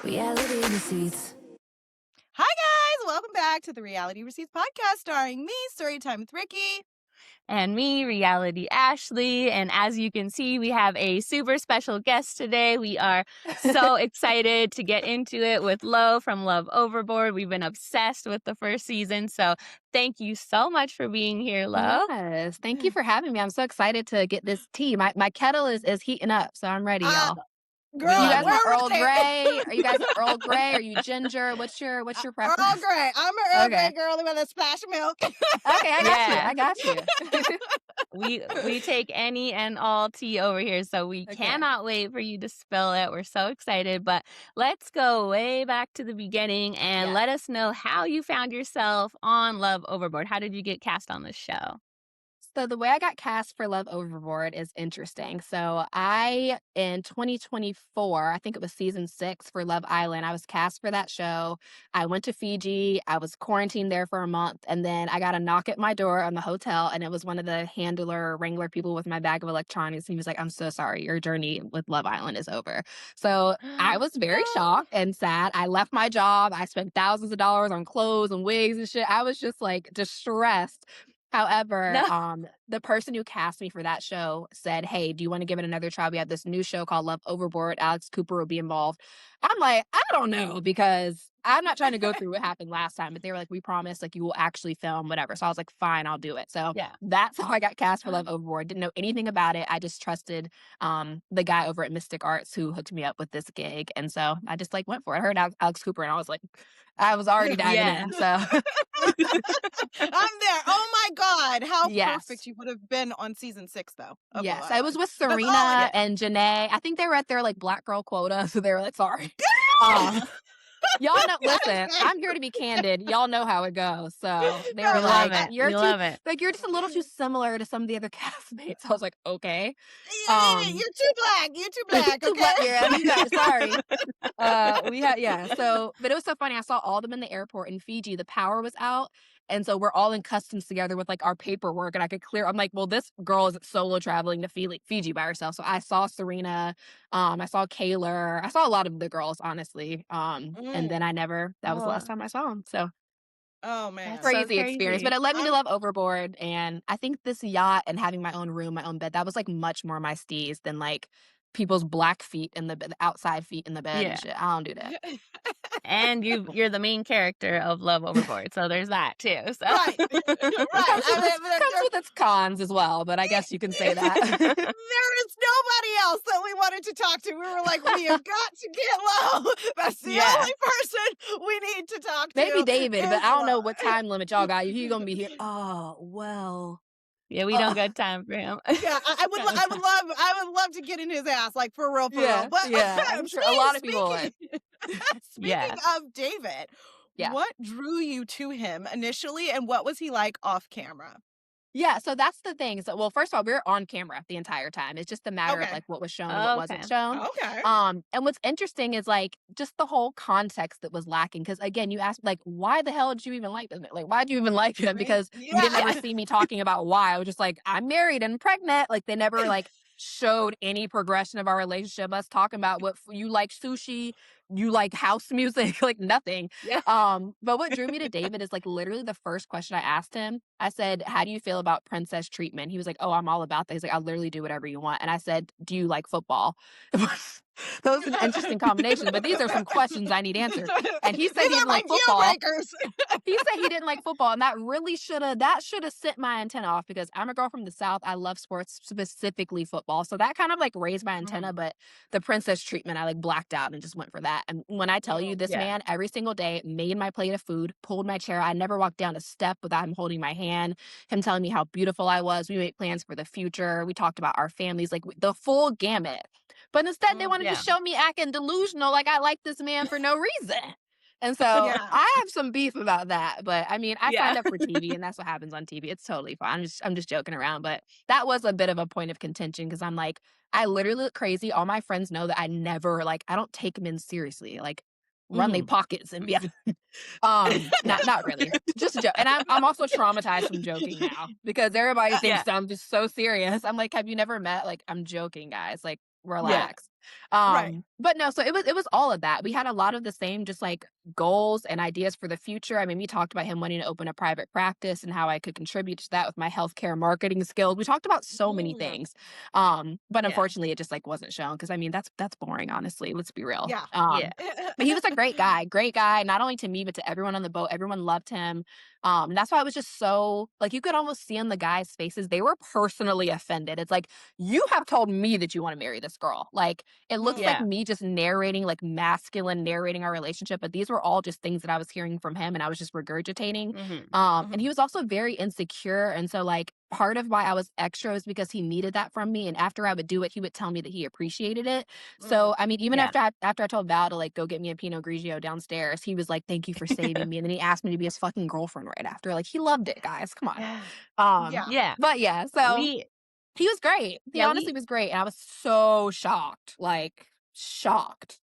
Reality Receipts. Hi, guys. Welcome back to the Reality Receipts podcast starring me, Storytime with Ricky. And me, Reality Ashley. And as you can see, we have a super special guest today. We are so excited to get into it with Lo from Love Overboard. We've been obsessed with the first season. So thank you so much for being here, Lo. Yes, thank you for having me. I'm so excited to get this tea. My kettle is heating up, so I'm ready, y'all. Girl, You love guys it. want Earl ready. Grey? Are you guys Earl Grey? Are you ginger? What's your preference? Earl Grey. I'm an Earl Okay. Grey girl with a splash of milk. Okay, I got you. We take any and all tea over here, so we Okay. cannot wait for you to spill it. We're so excited, but let's go way back to the beginning and Yeah. let us know how you found yourself on Love Overboard. How did you get cast on this show? So the way I got cast for Love Overboard is interesting. So in 2024, I think it was season 6 for Love Island, I was cast for that show. I went to Fiji. I was quarantined there for a month. And then I got a knock at my door on the hotel. And it was one of the wrangler people with my bag of electronics. He was like, "I'm so sorry. Your journey with Love Island is over." So I was very shocked and sad. I left my job. I spent thousands of dollars on clothes and wigs and shit. I was just like distressed. However, No. the person who cast me for that show said, "Hey, do you want to give it another try? We have this new show called Love Overboard. Alex Cooper will be involved." I'm like, I don't know, because I'm not trying to go through what happened last time, but they were like, "We promise, like, you will actually film, whatever." So I was like, fine, I'll do it. So Yeah. that's how I got cast for Love Overboard. Didn't know anything about it. I just trusted the guy over at Mystic Arts who hooked me up with this gig. And so I just like went for it. I heard Alex Cooper and I was like, I was already diving Yeah. in. So I'm there. Oh my God. How Yes. perfect you would have been on season 6, though. of Yes, Love I was Island. with That's all Serena I and Janae. I think they were at their like black girl quota, so they were like, "Sorry." Um, y'all know. Listen, I'm here to be candid. Y'all know how it goes. So they No, were We like, love it. "You're We too love it. like you're just a little too similar to some of the other castmates." I was like, "Okay." You're too black. You're too black. Too Okay. black, yeah, you got sorry. So but it was so funny. I saw all of them in the airport in Fiji. The power was out. And so we're all in customs together with like our paperwork, and I'm like, well, this girl is solo traveling to Fiji by herself. So I saw Serena, I saw Kaylor, I saw a lot of the girls, honestly. And then that was the last Oh, time I saw them. So Oh man. that's so crazy experience, but crazy. it led me to I'm- Love Overboard. And I think this yacht and having my own room, my own bed, that was like much more my steez than like people's black feet in the bed, outside feet in the bed Yeah. and shit. I don't do that. And you're the main character of Love Overboard, so there's that too. So Right. Right. Comes with its cons as well, but I guess you can say that. There is nobody else that we wanted to talk to. We were like, we have got to get Low. That's the Yeah. only person we need to talk to. Maybe David, but is I don't know Lo. what time limit y'all got. He's gonna be here. Oh well. yeah, we don't got time for him. Yeah, I would love to get in his ass, like for real, for Yeah, real. But yeah, I'm sure a lot of people would. Speaking Yeah. of David, Yeah. what drew you to him initially, and what was he like off camera? Yeah, so that's the thing. So, well, first of all, we were on camera the entire time. It's just a matter of Okay. like what was shown and what Okay. wasn't shown. Okay. And what's interesting is like just the whole context that was lacking. Because again, you asked like, why the hell did you even like this? Like, why did you even like him? Because you didn't Yeah. ever see me talking about why. I was just like, I'm married and pregnant. Like they never like showed any progression of our relationship. Us talking about what you like sushi, you like house music, like nothing. Yeah. But what drew me to David is like literally the first question I asked him. I said, "How do you feel about princess treatment?" He was like, "Oh, I'm all about that." He's like, "I'll literally do whatever you want." And I said, "Do you like football?" That was an interesting combination, but these are some questions I need answered. And he said he These are didn't my like deal football. breakers. He said he didn't like football, and that should have sent my antenna off because I'm a girl from the South. I love sports, specifically football. So that kind of like raised my antenna, but the princess treatment, I like blacked out and just went for that. And when I tell you this Yeah. man every single day made my plate of food, pulled my chair, I never walked down a step without him holding my hand, him telling me how beautiful I was. We made plans for the future. We talked about our families, like the full gamut. But instead, they wanted Yeah. to show me acting delusional, like I like this man for no reason. And so Yeah. I have some beef about that. But I mean, I Yeah. signed up for TV, and that's what happens on TV. It's totally fine. I'm just joking around. But that was a bit of a point of contention because I'm like, I literally look crazy. All my friends know that I never like I don't take men seriously. Like run their pockets and yeah. Not really. Just a joke. And I'm also traumatized from joking now because everybody thinks I'm just so serious. I'm like, have you never met? Like, I'm joking, guys. Like, relax. Right. But no, so it was all of that. We had a lot of the same just, like, goals and ideas for the future. I mean, we talked about him wanting to open a private practice and how I could contribute to that with my healthcare marketing skills. We talked about so many Mm. things. But Yeah. unfortunately, it just, like, wasn't shown because I mean, that's boring, honestly, let's be real. Yeah. Yeah. But he was a great guy, not only to me, but to everyone on the boat. Everyone loved him. And that's why it was just so like, you could almost see on the guys' faces, they were personally offended. It's like, "You have told me that you wanna marry this girl." Like, it looks like Yeah. me just narrating, like, masculine narrating our relationship, but these were all just things that I was hearing from him and I was just regurgitating. Mhm. And he was also very insecure, and so, like, part of why I was extra was because he needed that from me, and after I would do it, he would tell me that he appreciated it. So, I mean, even Yeah. after I told Val to, like, go get me a Pinot Grigio downstairs, he was like, "Thank you for saving me," and then he asked me to be his fucking girlfriend right after. Like, he loved it, guys, come on. Yeah. Um, Yeah. but yeah, so We he was great. He yeah, honestly we was great, and I was so shocked, like, shocked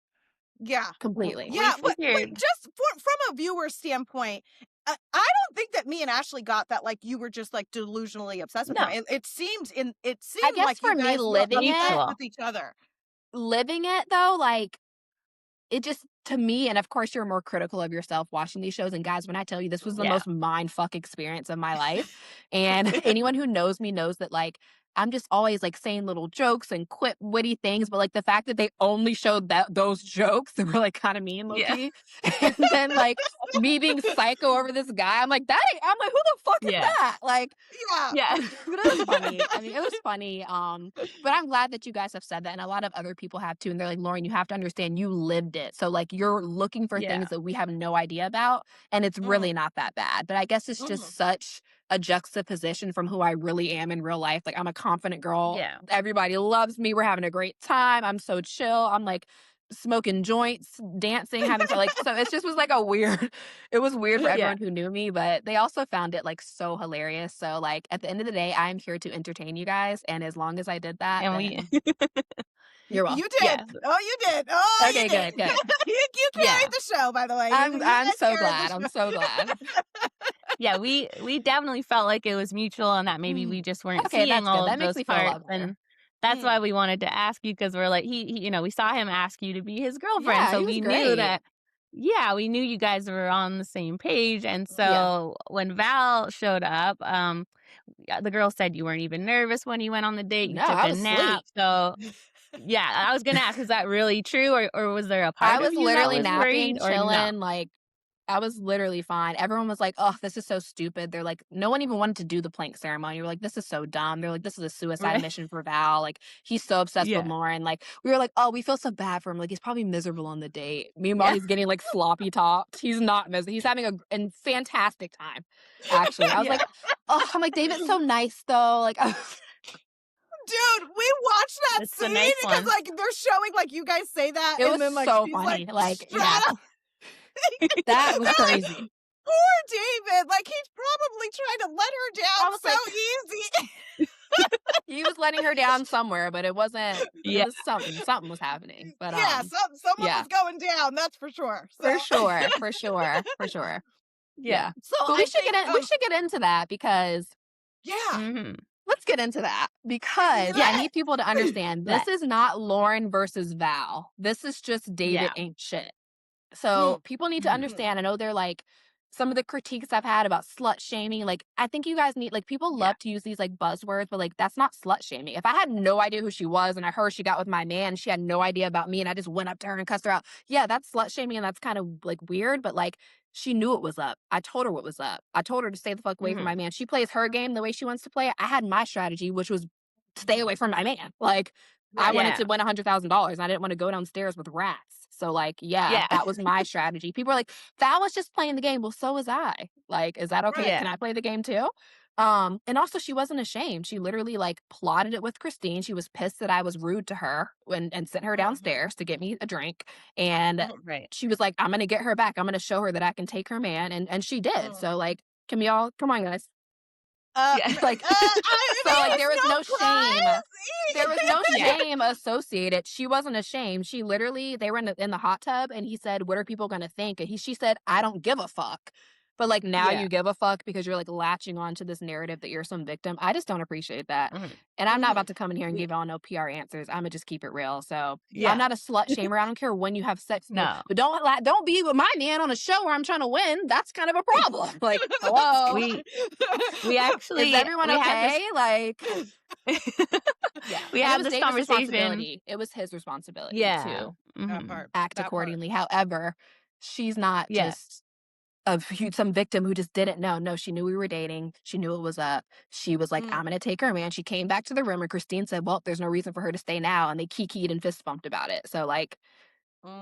Yeah. completely. we Yeah, but figured just from a viewer standpoint, I don't think that me and Ashley got that, like, you were just, like, delusionally obsessed with him. no, It I seemed guess like you for me guys were living it obsessed mutual. with each other. living it though, like, it just to me, and of course you're more critical of yourself watching these shows, and guys, when I tell you this was the Yeah. most mind fuck experience of my life, and anyone who knows me knows that, like, I'm just always, like, saying little jokes and quip witty things, but, like, the fact that they only showed those jokes that were, like, kinda mean low Yeah. key, and then, like, me being psycho over this guy, I'm like, I'm like, "Who the fuck is Yeah. that?" Like, Yeah. Yeah. but it was funny. I mean, it was funny. But I'm glad that you guys have said that, and a lot of other people have too. And they're like, Lauren, you have to understand, you lived it. So like, you're looking for Yeah. things that we have no idea about, and it's Mhm. really not that bad. But I guess it's Mhm. just such a juxtaposition from who I really am in real life. Like, I'm a confident girl. Yeah. Everybody loves me. We're having a great time. I'm so chill. I'm like smoking joints, dancing, having fun. Like, so it just was like a weird, it was weird for Yeah. everyone who knew me, but they also found it like so hilarious. So like at the end of the day, I'm here to entertain you guys. And as long as I did that, And we then you're You welcome. did. yeah. Oh, you did. Oh, you Okay, did. good, good. You Yeah. carried the show, by the way. I'm You I'm guys so carried glad. the I'm show. so glad. Yeah, we definitely felt like it was mutual and that maybe we just weren't Okay, seeing that's good. all of That makes those me feel a parts. lot better. And that's why Mm. we wanted to ask you because we're like, you know, we saw him ask you to be his girlfriend. Yeah, So he was we knew great. that, yeah, we knew you guys were on the same page. And Yeah. so when Val showed up, yeah, the girl said you weren't even nervous when you went on the date. You No, took I a was nap. asleep. So yeah, I was gonna ask, is that really true, or was there a I part of was you that literally was worried, napping, or no? chilling, like I was literally fine. Everyone was like, "Oh, this is so stupid." They're like, no one even wanted to do the plank ceremony. We're like, "This is so dumb." They're like, "This is a suicide Right? mission for Val. Like, he's so obsessed with Yeah. Lauren." Like, we were like, "Oh, we feel so bad for him. Like, he's probably miserable on the date." Meanwhile, Yeah. he's getting like sloppy topped. He's not miserable. He's having a fantastic time. Actually, I was Yeah. like, "Oh, I'm like David's so nice though." Like, Dude, we watched that It's the scene nice because, one. like, they're showing, like, you guys say that, it and was then, like, so she's like, funny. Like, shut yeah, up. that was crazy. Poor David. Like, he's probably trying to let her I down was so like, easy. he was letting her down somewhere, but it wasn't. It Yeah. was something. Something was happening. But Yeah, someone yeah, was going down, that's for sure. for So, sure, for sure, for sure. Yeah. Yeah. so But I think, we should get into that because yeah, Mhm. let's get into that because I Yeah. need people to understand this Let's. is not Lauren versus Val. This is just David Yeah. ain't shit. Mm, So people need to Mhm. understand. I know they're like some of the critiques I've had about slut shaming. Like, I think you guys need, like, people Yeah. love to use these like buzzwords, but like, that's not slut shaming. If I had no idea who she was and I heard she got with my man, she had no idea about me, and I just went up to her and cussed her out, yeah, that's slut shaming. And that's kind of like weird, but like, she knew it was up. I told her what was up. I told her to stay the fuck away from Mhm. my man. She plays her game the way she wants to play it. I had my strategy, which was stay away from my man. Like, I right. wanted Yeah. to win $100,000. I didn't want to go downstairs with rats. So like, yeah, Yeah. that was my strategy. People are like, Val was just playing the game. Well, so was I. Like, is that okay? Right. Can Yeah. I play the game too? And also she wasn't ashamed. She literally like plotted it with Christine. She was pissed that I was rude to her and sent her Mhm. downstairs to get me a drink. And Mhm. Right. she was like, I'm gonna get her back. I'm gonna show her that I can take her man. And she did. Mm. So like, can we all come on, guys? Yeah. Like, I so like mean, there was no no shame. prize. There was no Yeah. shame associated. She wasn't ashamed. She literally, they were in the hot tub, and he said, "What are people gonna think?" And she said, "I don't give a fuck." But, like, now Yeah. you give a fuck because you're, like, latching on to this narrative that you're some victim. I just don't appreciate that. Mhm. And I'm not Mhm. about to come in here and We give y'all no PR answers. Imma just keep it real. So, Yeah. I'm not a slut shamer. I don't care when you have sex, No. but don't be with my man on a show where I'm trying to win. That's kind of a problem. Like, That's hello? We we Is actually everyone we had this okay? Like, yeah. we And it had was this David's conversation. responsibility. It was his responsibility Yeah. to That Mhm. part. act That part. accordingly. However, she's not Yeah. just some victim who just didn't know. No, she knew we were dating. She knew it was up. She was like, Mm, I'm gonna take her, man. She came back to the room and Christine said, well, there's no reason for her to stay now. And they kikied and fist bumped about it. So like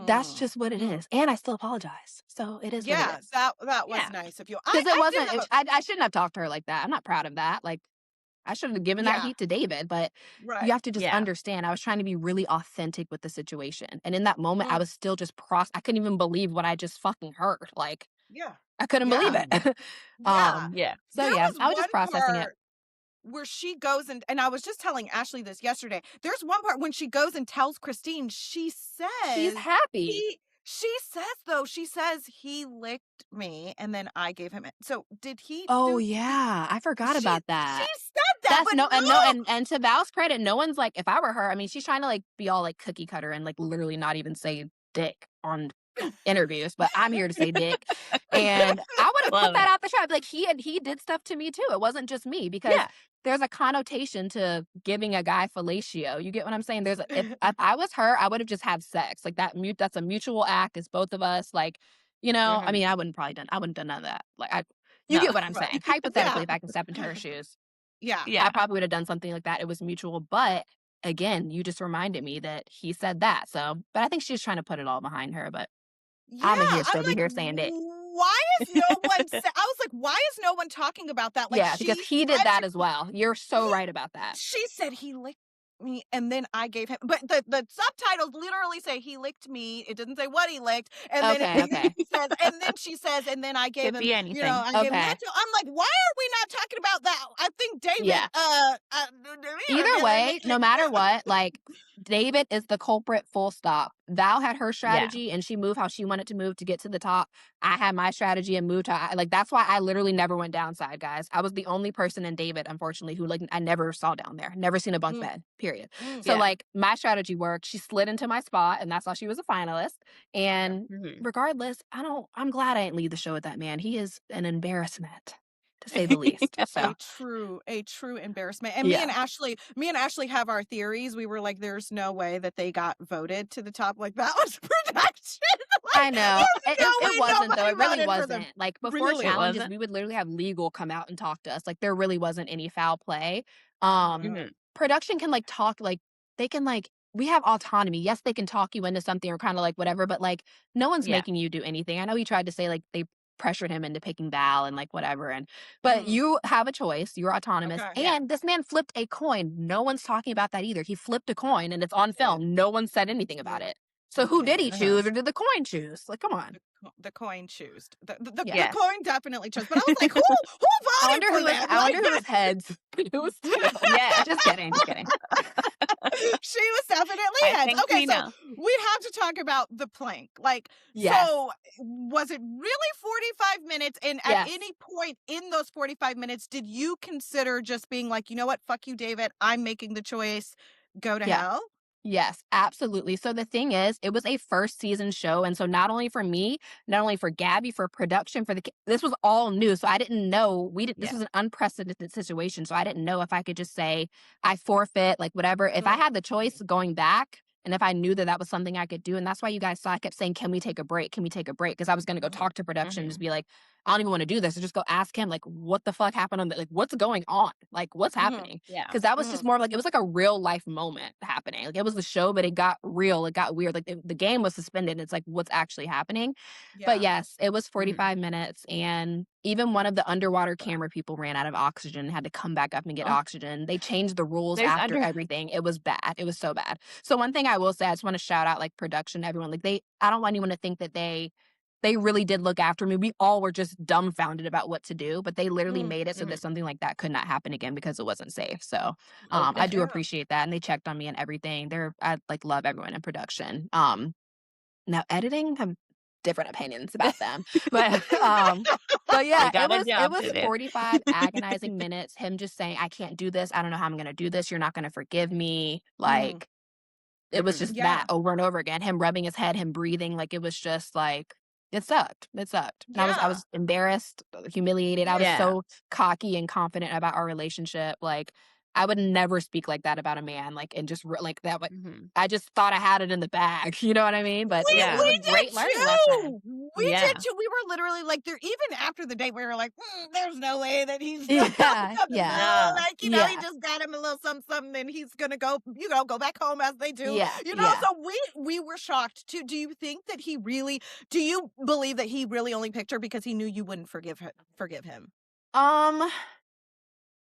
that's mm, just what it mm. is. And I still apologize. So it is what it Yeah, is. that was Yeah. nice of you. Because it I did wasn't, have a I shouldn't have talked to her like that. I'm not proud of that. Like I should have given that yeah, heat to David, but you right. have to just Yeah. understand. I was trying to be really authentic with the situation. And in that moment, I Mm, was still just I couldn't even believe what I just fucking heard. Like yeah. I couldn't believe Yeah. it. Yeah. Yeah. So There yeah, was I was just one processing it. part where she goes and I was just telling Ashley this yesterday. There's one part when she goes and tells Christine, She's happy. she says he licked me and then I gave him it. So did he Oh do yeah, I forgot about she that. said that, That's but no and no no. and to Val's credit, no one's like if I were her, I mean, she's trying to like be all like cookie cutter and like literally not even say dick on interviews, but I'm here to say dick. And I would have put Love that it. out the trap. Like he did stuff to me too. It wasn't just me because Yeah. there's a connotation to giving a guy fellatio. You get what I'm saying? If I was her, I would have just had sex. Like that's a mutual act. It's both of us. Like, I Mhm. mean, I wouldn't done none of that. You No. get what I'm Right. saying. Hypothetically, Yeah. if I can step into her shoes, Yeah. I Yeah. probably would have done something like that. It was mutual. But again, you just reminded me that he said that. So, but I think she's trying to put it all behind her. But Yeah, I'm in here I'm still be like, here saying dick. why is no one I was like, why is no one talking about that? Like Yeah, because she he did said that to as well. You're so right about that. she said he licked me and then I gave him but the subtitles literally say he licked me. It didn't say what he licked. And then Okay, okay, it says and then she says and then I gave Could him, be anything. I gave him okay. that too. I'm like, why are we not talking about that? I think David Yeah. Either way, no matter what, like David is the culprit, full stop. Val had her Yeah. strategy and she moved how she wanted to move to get to the top. I had my strategy and moved like that's why I literally never went downside, guys. I was the only person in David, unfortunately, who like I never saw down there. Never seen a bunk Mm, bed, period. mm, So Yeah. like my strategy worked. She slid into my spot and that's why she was a finalist. yeah. And Mhm. regardless, I'm glad I didn't leave the show with that man. He is an embarrassment, to say the least. So A true embarrassment. And yeah. me and Ashley have our theories. We were like, there's no way that they got voted to the top. Like that was production. I Like know. there's no It way wasn't though. nobody It really voted for them. wasn't. Like before Really? It challenges, wasn't? we would literally have legal come out and talk to us. Like there really wasn't any foul play. Mhm. Mhm. Production can like talk like they can like we have autonomy. Yes, they can talk you into something or kind of like whatever, but like no one's Yeah. making you do anything. I know he tried to say like they pressured him into picking Val and like whatever and but Mm. you have a choice. You're autonomous. Okay. Yeah. And this man flipped a coin. No one's talking about that either. He flipped a coin and it's on Did. film. No one said anything He about did. it. So He who did did. he Uh-huh. choose or did the coin choose? Like, come on. The coin chose. Yeah. The Yes. coin definitely chose. But I was like, who voted for them? I Like wonder who was heads. Who was tails. Yeah. Just kidding. Just kidding. she was definitely I heads. think Okay, we so know. we have to talk about the plank. Like, Yes. so was it really 45 minutes? And at Yes. any point in those 45 minutes, did you consider just being like, you know what, fuck you, David, I'm making the choice, go to Yeah. hell? Yes, absolutely. So the thing is, it was a first season show. And so not only for me, not only for Gabby, for production, this was all new. So I didn't know, this Yeah. was an unprecedented situation. So I didn't know if I could just say, I forfeit, like whatever. If I had the choice going back, and if I knew that that was something I could do, and that's why you guys saw, I kept saying, can we take a break? Can we take a break? Because I was going to go talk to production and just Mhm. be like, I don't even want to do this. Or just go ask him, like, what the fuck happened on like, what's going on? Like, what's happening? Yeah. Because that was just more of like, it was like a real life moment happening. Like, it was the show, but it got real. It got weird. Like, the game was suspended. It's like, what's actually happening? But Yeah. yes, it was Mhm. 45 minutes. And even one of the underwater camera people ran out of oxygen and had to come back up and get Oh, oxygen. They changed the rules there's after under everything. It was bad. It was so bad. So one thing I will say, I just want to shout out like production, everyone. Like I don't want anyone to think that they really did look after me. We all were just dumbfounded about what to do, but they literally made it so that something like that could not happen again because it wasn't safe. So I do Yeah. appreciate that. And they checked on me and everything. I like love everyone in production. Now editing, different opinions about them. But We yeah, got a it job was to do. 45 agonizing minutes, him just saying, I can't do this. I don't know how I'm gonna do this. You're not gonna forgive me. Mm, Like, it was just that yeah, over and over again. Him rubbing his head, him breathing, like it was just like it sucked. It sucked. And I yeah, was embarrassed, humiliated. I was yeah. Yeah. so cocky and confident about our relationship. Like I would never speak like that about a man. Like and just like that. Like Mhm. I just thought I had it in the bag. You know what I mean? But We it Yeah. was a we great did learning lesson. too. We did Yeah. too. We were literally like there even after the date, we were like, there's no way that he's Yeah, yeah, no, No. like, he yeah, just got him a little something, something, and he's gonna go, go back home as they do. yeah, yeah. So we were shocked too. Do you think that do you believe that he really only picked her because he knew you wouldn't forgive him? Um,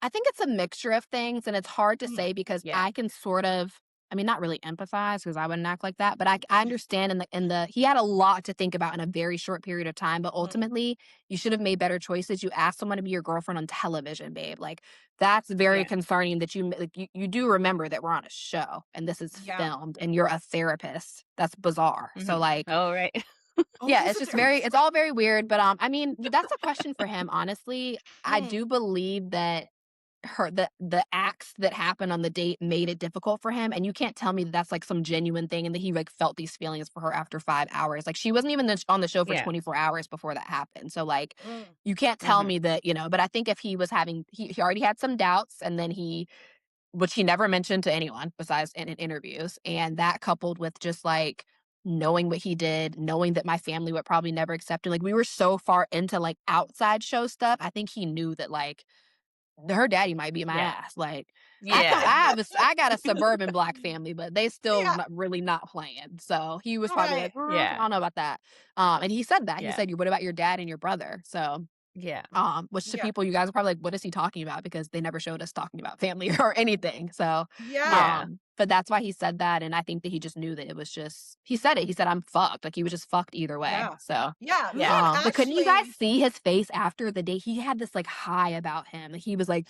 I think it's a mixture of things, and it's hard to Mm, say because Yeah. I can sort of, I mean, not really empathize because I wouldn't act like that, but I understand he had a lot to think about in a very short period of time. But mm, ultimately, you should have made better choices. You asked someone to be your girlfriend on television, babe. Like that's very Yeah. concerning that you do remember that we're on a show and this is yeah. filmed and you're a therapist. That's bizarre. So Mhm. like Oh, right. Oh, yeah, he's it's a just therapist. it's all very weird. But I mean, that's a question for him, honestly. I Mm, do believe that the acts that happened on the date made it difficult for him, and you can't tell me that that's like some genuine thing and that he like felt these feelings for her after 5 hours. Like she wasn't even on the show for Yeah. 24 hours before that happened. So like mm, you can't tell Mhm. me that, but I think if he was having he already had some doubts, and then which he never mentioned to anyone besides in interviews, and that coupled with just like knowing what he did, knowing that my family would probably never accept it. Like we were so far into like outside show stuff. I think he knew that like her daddy might beat my Yeah. ass. Like Yeah. I got a suburban black family, but they still yeah, not really not playing. So he was probably right. like, I Yeah. don't know about that. And he said that. He Yeah. said, what about your dad and your brother? So Yeah. which to Yeah, people, you guys are probably like, what is he talking about? Because they never showed us talking about family or anything. So yeah, Yeah. but that's why he said that. And I think that he just knew that it was just he said it. He said, I'm fucked. Like he was just fucked either way. yeah, So yeah. Me Yeah. and but couldn't you guys Ashley. see his face after the date? He had this like high about him. Like he was like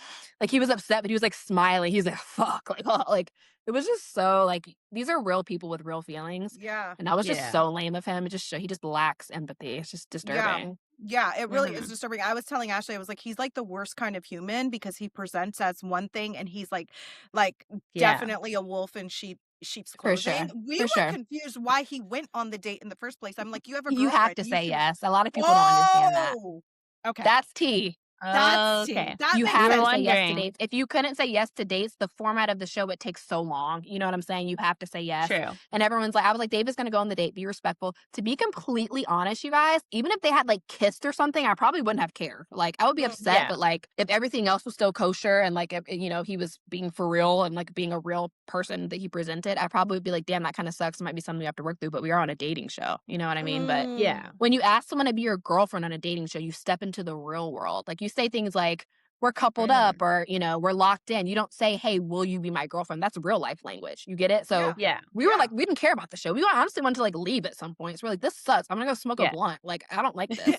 he was upset, but he was like smiling. He's like, fuck. Like, oh, like it was just so like these are real people with real feelings. Yeah, And that was just Yeah. so lame of him. It just he just lacks empathy. It's just yeah. disturbing. Yeah, it really is Mhm. disturbing. I was telling Ashley, I was like, he's like the worst kind of human because he presents as one thing and he's like Yeah. definitely a wolf in sheep's For sure. clothing. We For were sure. confused why he went on the date in the first place. I'm like, you have a You have girlfriend. to You say should. yes. A lot of people don't understand that. Oh, okay. That's tea. That's tea. Okay. That You makes We have were to sense. say yes to wondering. dates. If you couldn't say yes to dates, the format of the show, it takes so long. You know what I'm saying? You have to say yes. True. And everyone's like, I was like, David's going to go on the date. Be respectful. To be completely honest, you guys, even if they had like kissed or something, I probably wouldn't have cared. Like, I would be Mm, upset, Yeah. but like, if everything else was still kosher and like, if, he was being for real and like being a real person that he presented, I probably would be like, damn, that kind of sucks. It might be something we have to work through, but we are on a dating show. You know what I mean? But Yeah. mm, when you ask someone to be your girlfriend on a dating show, you step into the real world. Like, you say things like, we're coupled up Mhm. or, we're locked in. You don't say, hey, will you be my girlfriend? That's real life language. You get it? yeah, So Yeah. we were yeah. like, we didn't care about the show. We honestly wanted to like leave at some point. So we're like, this sucks. I'm gonna go smoke a Yeah. blunt. Like, I don't like this.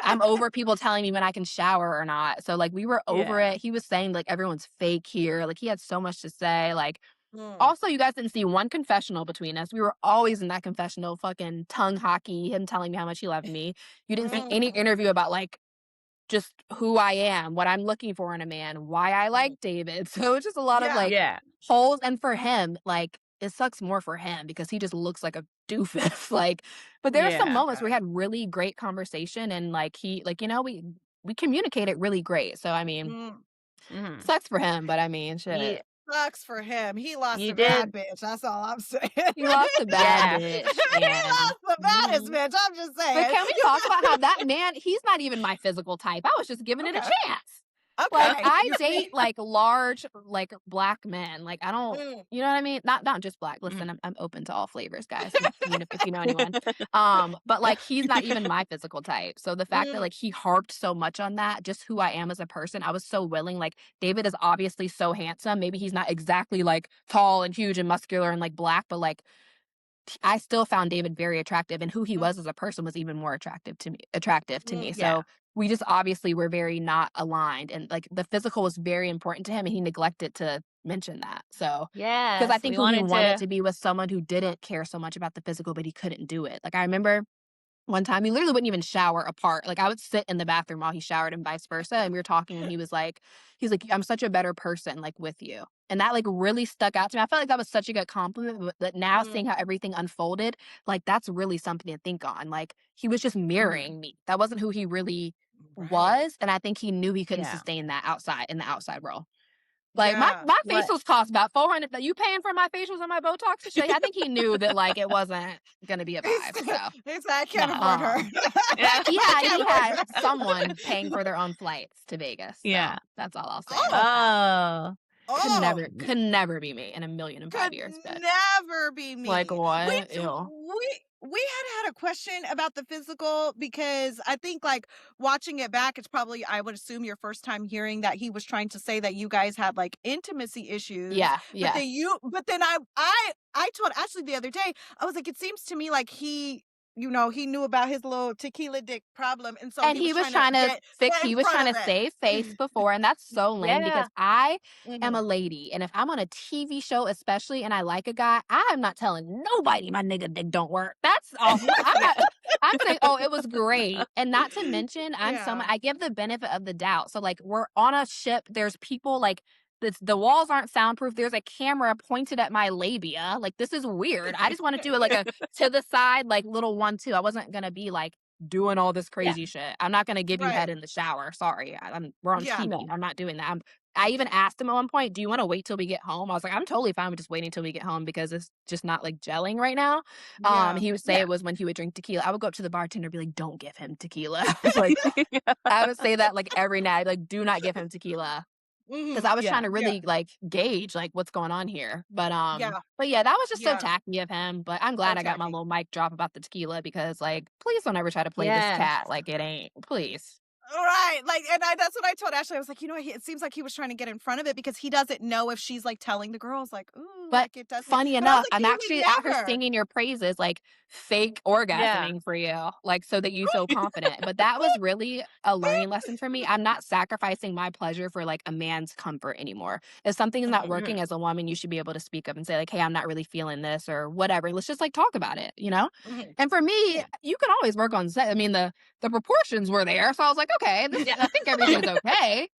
I'm over people telling me when I can shower or not. So like we were over Yeah. it. He was saying like everyone's fake here. Like he had so much to say. Like Mm, also you guys didn't see one confessional between us. We were always in that confessional, fucking tongue hockey, him telling me how much he loved me. You didn't see any mm, interview about like just who I am, what I'm looking for in a man, why I like mm. David. So it's just a lot of Yeah, like Yeah. holes. And for him, like it sucks more for him because he just looks like a doofus. Like, but there are some Yeah. moments where we had really great conversation and like he like, we communicated really great. So I mean, mm. Mhm. sucks for him, but I mean, You shit. Sucks for him. He lost you a bad did. bitch. That's all I'm saying. He lost a bad Yeah. bitch He and lost the baddest mhm. bitch. I'm just But saying. can we talk about how that man, he's not even my physical type. I was just giving it a Okay. chance. Like Okay. I You date see? like large, like black men. Like I don't, Mm, you know what I mean? Not just black. Listen, Mhm. I'm open to all flavors, guys. If you know anyone. But like he's not even my physical type. So the fact that mm, like he harped so much on that, just who I am as a person, I was so willing. Like David is obviously so handsome. Maybe he's not exactly like tall and huge and muscular and like black, but like I still found David very attractive, and who he mm, was as a person was even more attractive to me. Attractive to me. mm, Yeah. So we just obviously were very not aligned, and like the physical was very important to him, and he neglected to mention that. So because I Yes. think We who he wanted wanted to. to be was someone who didn't care so much about the physical, but he couldn't do it. Like I remember one time. He literally wouldn't even shower apart. Like, I would sit in the bathroom while he showered and vice versa, and we were talking, and he's like, "I'm such a better person, like, with you." And that, like, really stuck out to me. I felt like that was such a good compliment, but that now seeing Mm, how everything unfolded, like, that's really something to think on. Like, he was just mhm. mirroring me. That wasn't who he really Right. was, and I think he knew he couldn't Yeah. sustain that in the outside world. Like, Yeah. my What facials cost about 400. You paying for my facials and my Botox and shit? I think he knew that, like, it wasn't gonna be a He vibe, said, so, "I can't yeah. afford her. Yeah. I he can't afford had her." someone paying for their own flights to Vegas, Yeah. so that's all I'll say Oh, about that. Oh. oh. Could never be me in a million and 5 Could years, but, never be like, me. what? Ew. We had a question about the physical because I think, like, watching it back, it's probably, I would assume, your first time hearing that he was trying to say that you guys had, like, intimacy issues, Yeah, but yeah. then I told Ashley the other day, I was like, "It seems to me like he knew about his little tequila dick problem, and so And he was he was trying to trying to get in he was front trying of to it." save face before, and that's so lame because Yeah. I am a Mhm. lady, and if I'm on a TV show especially and I like a guy, I'm not telling nobody my nigga dick don't work. That's off Yeah. I'm saying, "Oh, it was great." And not to mention, Yeah. I give the benefit of the doubt. So, like, we're on a ship, there's people, like, the walls aren't soundproof, there's a camera pointed at my labia, like, this is weird. I just wanna do it like a to the side, like, little 1-2. I wasn't gonna be, like, doing all this Yeah. crazy shit. I'm not gonna give you Right. head in the shower, sorry. We're on Yeah. TV, No. I'm not doing that. I even asked him at one point, "Do you wanna wait till we get home?" I was like, "I'm totally fine with just waiting till we get home because it's just not, like, gelling right now." Yeah. He would say Yeah. it was when he would drink tequila. I would go up to the bartender and be like, "Don't give him tequila." I was like I would say that, like, every night, like, "Do not give him tequila." 'Cause Mhm. I was trying Yeah. to Yeah. really, like, gauge, like, what's going on here. Yeah. But yeah, that was just so Yeah. tacky of him, but I'm So glad I got my tacky. little mic drop about the tequila because, like, please don't ever try to play this Yes. cat like it ain't. Please. Right, like, and that's what I told Ashley. I was like, it seems like he was trying to get in front of it because he doesn't know if she's, like, telling the girls, like, "Ooh, But like, it doesn't," funny but I was enough, like, I'm "You would actually out here never." singing your praises, like, fake Yeah. orgasming for you, like, so that you feel confident. But that was really a learning lesson for me. I'm not sacrificing my pleasure for, like, a man's comfort anymore. If something's not Mhm, working Mhm. as a woman, you should be able to speak up and say, like, "Hey, I'm not really feeling this," or whatever. Let's just, like, talk about it, you know? mhm. And for me, Yeah. you can always work on set. I mean, the proportions were there, so I was like, "Okay, this Yeah. I think everything's okay."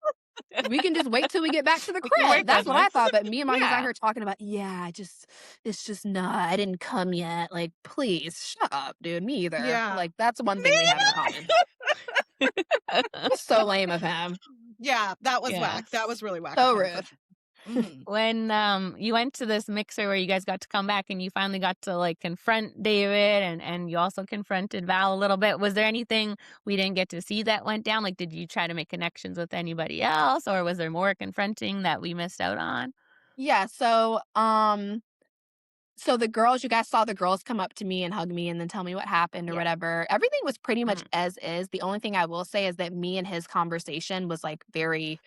We can just wait till we get back to the We can crib. work That's on what I this. thought. But meanwhile, he's out Yeah. here talking about, yeah, it's just not, I didn't come yet. Like, please shut up, dude. Me either. Yeah. Like, that's one Me thing we have in either. common. It's so lame of him. Yeah, that was Yeah. whack. That was really whack of So him for rude. sure. Mhm. When you went to this mixer where you guys got to come back and you finally got to like confront David and you also confronted Val a little bit, was there anything we didn't get to see that went down? Like, did you try to make connections with anybody else, or was there more confronting that we missed out on? Yeah. So the girls, you guys saw the girls come up to me and hug me and then tell me what happened or Yeah. whatever. Everything was pretty much Mhm. as is. The only thing I will say is that me and his conversation was like very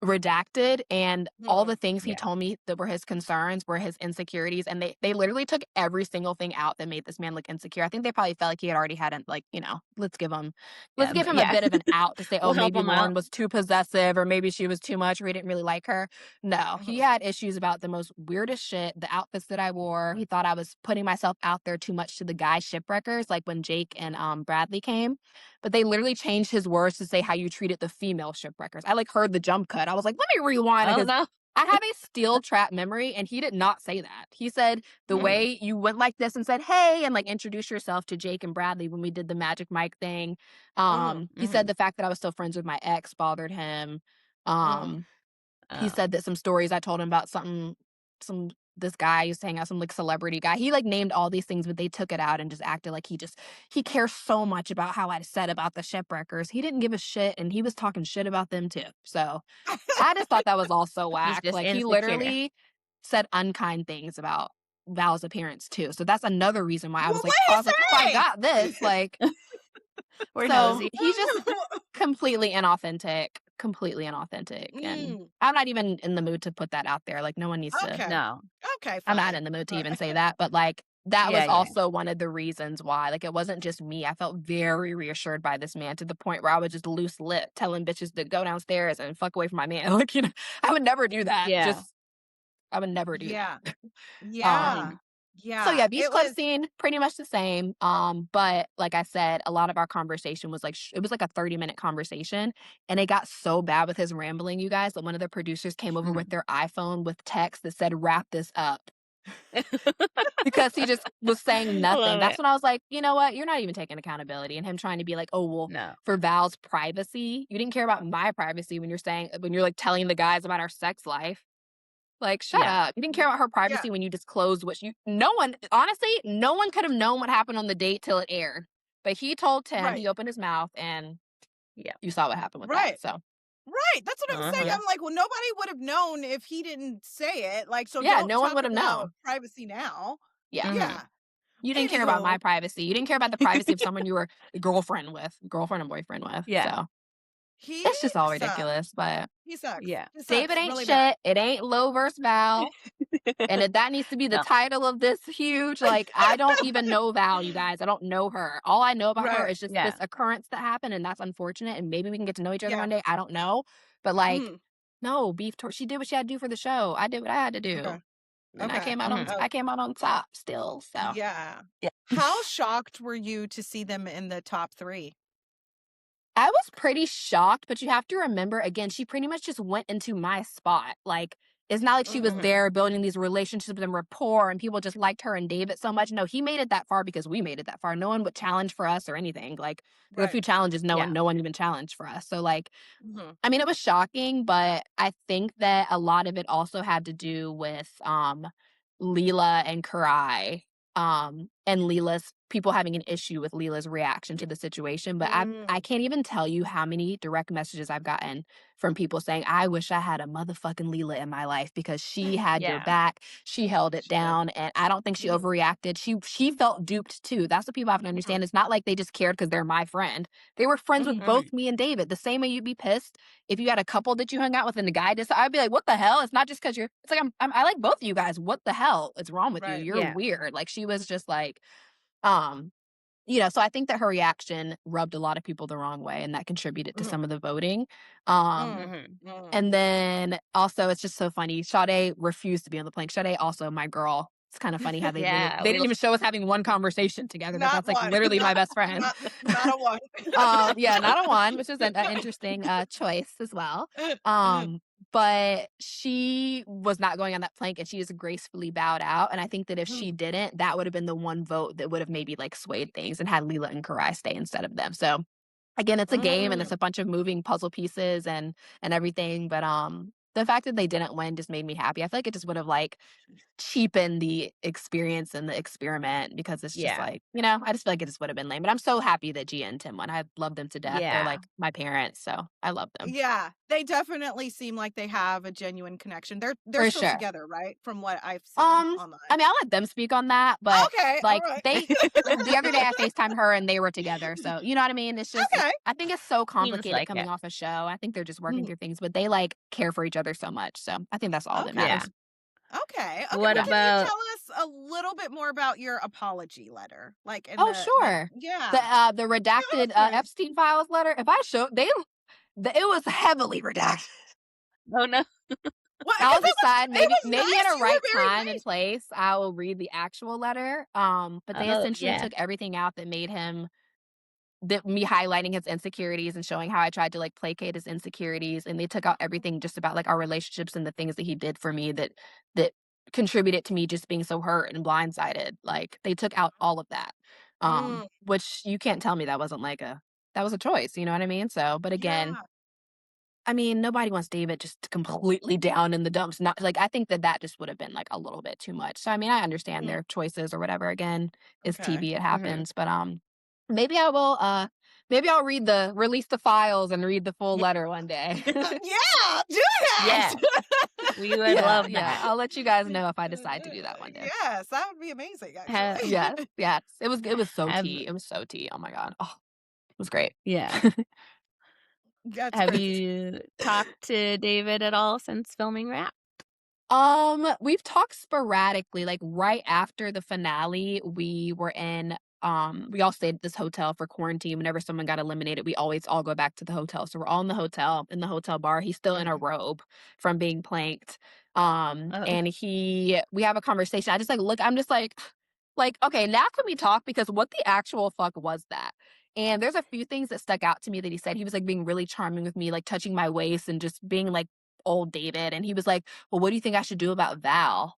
redacted, and all the Mhm. things he Yeah. told me that were his concerns were his insecurities, and they literally took every single thing out that made this man look insecure. I think they probably felt like he had already had an, like, let's Yeah. give him a Yeah. bit of an out to say, "Oh, We'll help maybe them out. Lauren was too possessive or maybe she was too much or he didn't really like her." No, he Mhm. had issues about the most weirdest shit, the outfits that I wore. He thought I was putting myself out there too much to the guy shipwreckers, like when Jake and Bradley came. But they literally changed his words to say how you treated the female shipwreckers. I, like, heard the jump cut. I was like, "Let me rewind," Oh because no. I have a steel trap memory, and he did not say that. He said, "The Mhm. way you went like this and said, 'Hey,' and, like, introduced yourself to Jake and Bradley when we did the Magic Mike thing." Mhm. He said Mhm. the fact that I was still friends with my ex bothered him. Mhm. Um, he Oh. said that some stories I told him about some this guy used to hang out, some, like, celebrity guy. He, like, named all these things, but they took it out and just acted like he cares so much about how I said about the shipwreckers. He didn't give a shit, and he was talking shit about them too. So, I just thought that was all so He's whack. just Like, he insecure. literally said unkind things about Val's appearance too. So that's another reason why Well, I was what like, "Oh, I did he got this." Like, We're so nosy. he's just say? completely inauthentic, and Mm, I'm not even in the mood to put that out there. Like, no one needs to. okay. No. Okay, I'm not fine. in the mood to even Alright. say that, but, like, that Yeah, was yeah. also one of the reasons why. Like, it wasn't just me. I felt very reassured by this man to the point where I would just loose lip telling bitches to go downstairs and fuck away from my man. Like, I would never do that. Yeah. Just I would never do Yeah. that. Yeah. Mhm. Um, So Yeah, yeah, Beach it Club was scene, pretty much the same. But like I said, a lot of our conversation was like it was like a 30-minute conversation, and it got so bad with his rambling, you guys, that one of the producers came over with their iPhone with text that said, "Wrap this up." Because he just was saying I nothing. love That's it. when I was like, you know what? You're not even taking accountability. And him trying to be like, oh, well, No. for Val's privacy, you didn't care about my privacy when you're like telling the guys about our sex life. Like, shut Yeah. up. You didn't care about her yeah, privacy when you disclosed no one, honestly, no one could have known what happened on the date till it aired. But he told Tim, right, he opened his mouth, and Yeah. you saw what happened with that. right. So, Right, that's what I'm saying. Uh-huh. I'm like, well, nobody would have known if he didn't say it. Like, so yeah, don't no one talk would have about known. privacy now. Yeah. Mhm. Yeah. You didn't care about my Anywho, privacy. You didn't care about the privacy of someone you were girlfriend and boyfriend with. Yeah. So, he it's just all sucks. ridiculous, but He sucks. Yeah. He David sucks ain't really bad. shit. It ain't Low versus Val. And if that needs to be the No. title of this huge, like, I don't even know Val, you guys. I don't know her. All I know about her Right. is just this Yeah. occurrence that happened, and that's unfortunate. And maybe we can get to know each other Yeah. one day. I don't know. But like, Mhm. no, she did what she had to do for the show. I did what I had to do. Okay. And Okay. Mhm. Oh, I came out on top still. So yeah. Yeah. How shocked were you to see them in the top 3? I was pretty shocked, but you have to remember again, she pretty much just went into my spot. Like, it's not like she was Mhm. Mhm. there building these relationships and rapport and people just liked her and David so much. No, he made it that far because we made it that far. No one would challenge for us or anything. Like, there were a Right. few challenges, Yeah. no one even challenged for us. So like, Mhm. I mean, it was shocking, but I think that a lot of it also had to do with Leela and Karai. And Leela's people having an issue with Leela's reaction to the situation. But I Mm. can't even tell you how many direct messages I've gotten from people saying, I wish I had a motherfucking Leela in my life because she had your Yeah. back. She held it She did. down. And I don't think she Mhm. overreacted. She felt duped too. That's what people have to Mhm. understand. It's not like they just cared because they're my friend. They were friends with Mhm. both Mhm. me and David. The same way you'd be pissed if you had a couple that you hung out with and the guy just, I'd be like, what the hell? It's not just because it's like, I like both of you guys. What the hell is wrong with you? Right. You're Yeah. weird. Like she was just like, um, so I think that her reaction rubbed a lot of people the wrong way and that contributed to Mhm. some of the voting. Um, Mm. Mhm. Mm. and then also it's just so funny. Sade refused to be on the plane. Sade also my girl. It's kind of funny how Yeah. they We didn't even show us having one conversation together, but Not that's like one. literally my best friend. Not a one. Yeah, not a one, which is an interesting choice as well. But she was not going on that plank and she just gracefully bowed out. And I think that if she Mm. didn't, that would have been the one vote that would have maybe like swayed things and had Leela and Karai stay instead of them. So again, it's a game and it's Mm. a bunch of moving puzzle pieces and everything. But the fact that they didn't win just made me happy. I feel like it just would have like cheapen the experience and the experiment because it's just Yeah. like, I just feel like it just would have been lame. But I'm so happy that Gia and Tim won. I love them to death. They're Yeah. like my parents, so I love them. Yeah, they definitely seem like they have a genuine connection. They're For still sure. together, right? From what I've seen I online. mean, I'll let them speak on that, but Okay, all like right. the other day I FaceTimed her and they were together. So you know what I mean? It's just Okay. I think it's so Seems complicated like coming it. off a show. I think they're just working Mhm. through things, but they like care for each other so much. So I think that's all that Okay. Yeah. matters. Okay. Okay. What Well, can you about tell us a little bit more about your apology letter? Like in Oh, the like sure. yeah. The Tell redacted us more. Epstein files letter. If I show it was heavily redacted. Oh, no. Well, because I'll decide it maybe was maybe at nice. a You were right very time and nice. place I will read the actual letter. But they Oh, essentially yeah. took everything out that made him that me highlighting his insecurities and showing how I tried to like placate his insecurities, and they took out everything just about like our relationships and the things that he did for me that contributed to me just being so hurt and blindsided. Like they took out all of that. Mm, Which you can't tell me that was a choice, you know what I mean? So, but again, yeah. I mean, nobody wants David just completely down in the dumps. Not like I think that just would have been like a little bit too much. So I mean, I understand Mm, their choices or whatever. Again, it's okay. TV, it Mhm. happens. But maybe I will maybe I'll release the files and read the full letter one day. Yeah, do that. Yeah. We would Yeah, love yeah. that. I'll let you guys know if I decide to do that one day. Yes, that would be amazing Have actually. Yes, yes. It was so have tea. It was so tea. Oh my god. Oh, it was great. yeah. That's Have crazy. you talked to David at all since filming Wrap? We've talked sporadically, like, right after the finale, we all stayed at this hotel for quarantine. Whenever someone got eliminated, we always all go back to the hotel. So we're all in the hotel bar. He's still in a Mhm. robe from being planked. Oh. And we have a conversation. I just like look, I'm just like, okay, now can we talk? Because what the actual fuck was that? And there's a few things that stuck out to me that he said. He was like being really charming with me, like touching my waist and just being like old David. And he was like, well, what do you think I should do about Val?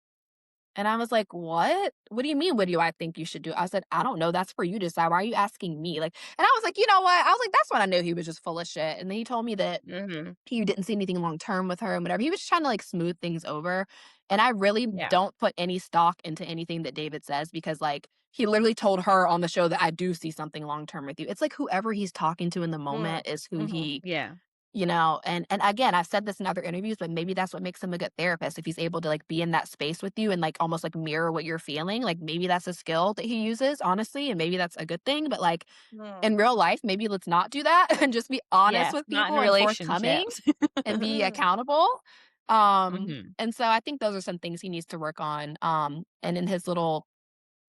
And I was like, "What? What do you mean, what do I think you should do?" I said, "I don't know. That's for you to decide. Why are you asking me?" Like, and I was like, "You know what?" I was like, "That's when I knew he was just full of shit." And then he told me that Mhm. he didn't see anything long term with her and whatever. He was just trying to like smooth things over. And I really Yeah. don't put any stock into anything that David says because like he literally told her on the show that I do see something long term with you. It's like whoever he's talking to in the Mm. moment is who Mhm. he Yeah. and again, I've said this in other interviews, but maybe that's what makes him a good therapist. If he's able to like be in that space with you and like almost like mirror what you're feeling, like maybe that's a skill that he uses, honestly, and maybe that's a good thing. But like Mm. in real life, maybe let's not do that and just be honest Yes, with not in people and forthcoming relationships. and be Mm. accountable. Mhm. And so I think those are some things he needs to work on. And in his little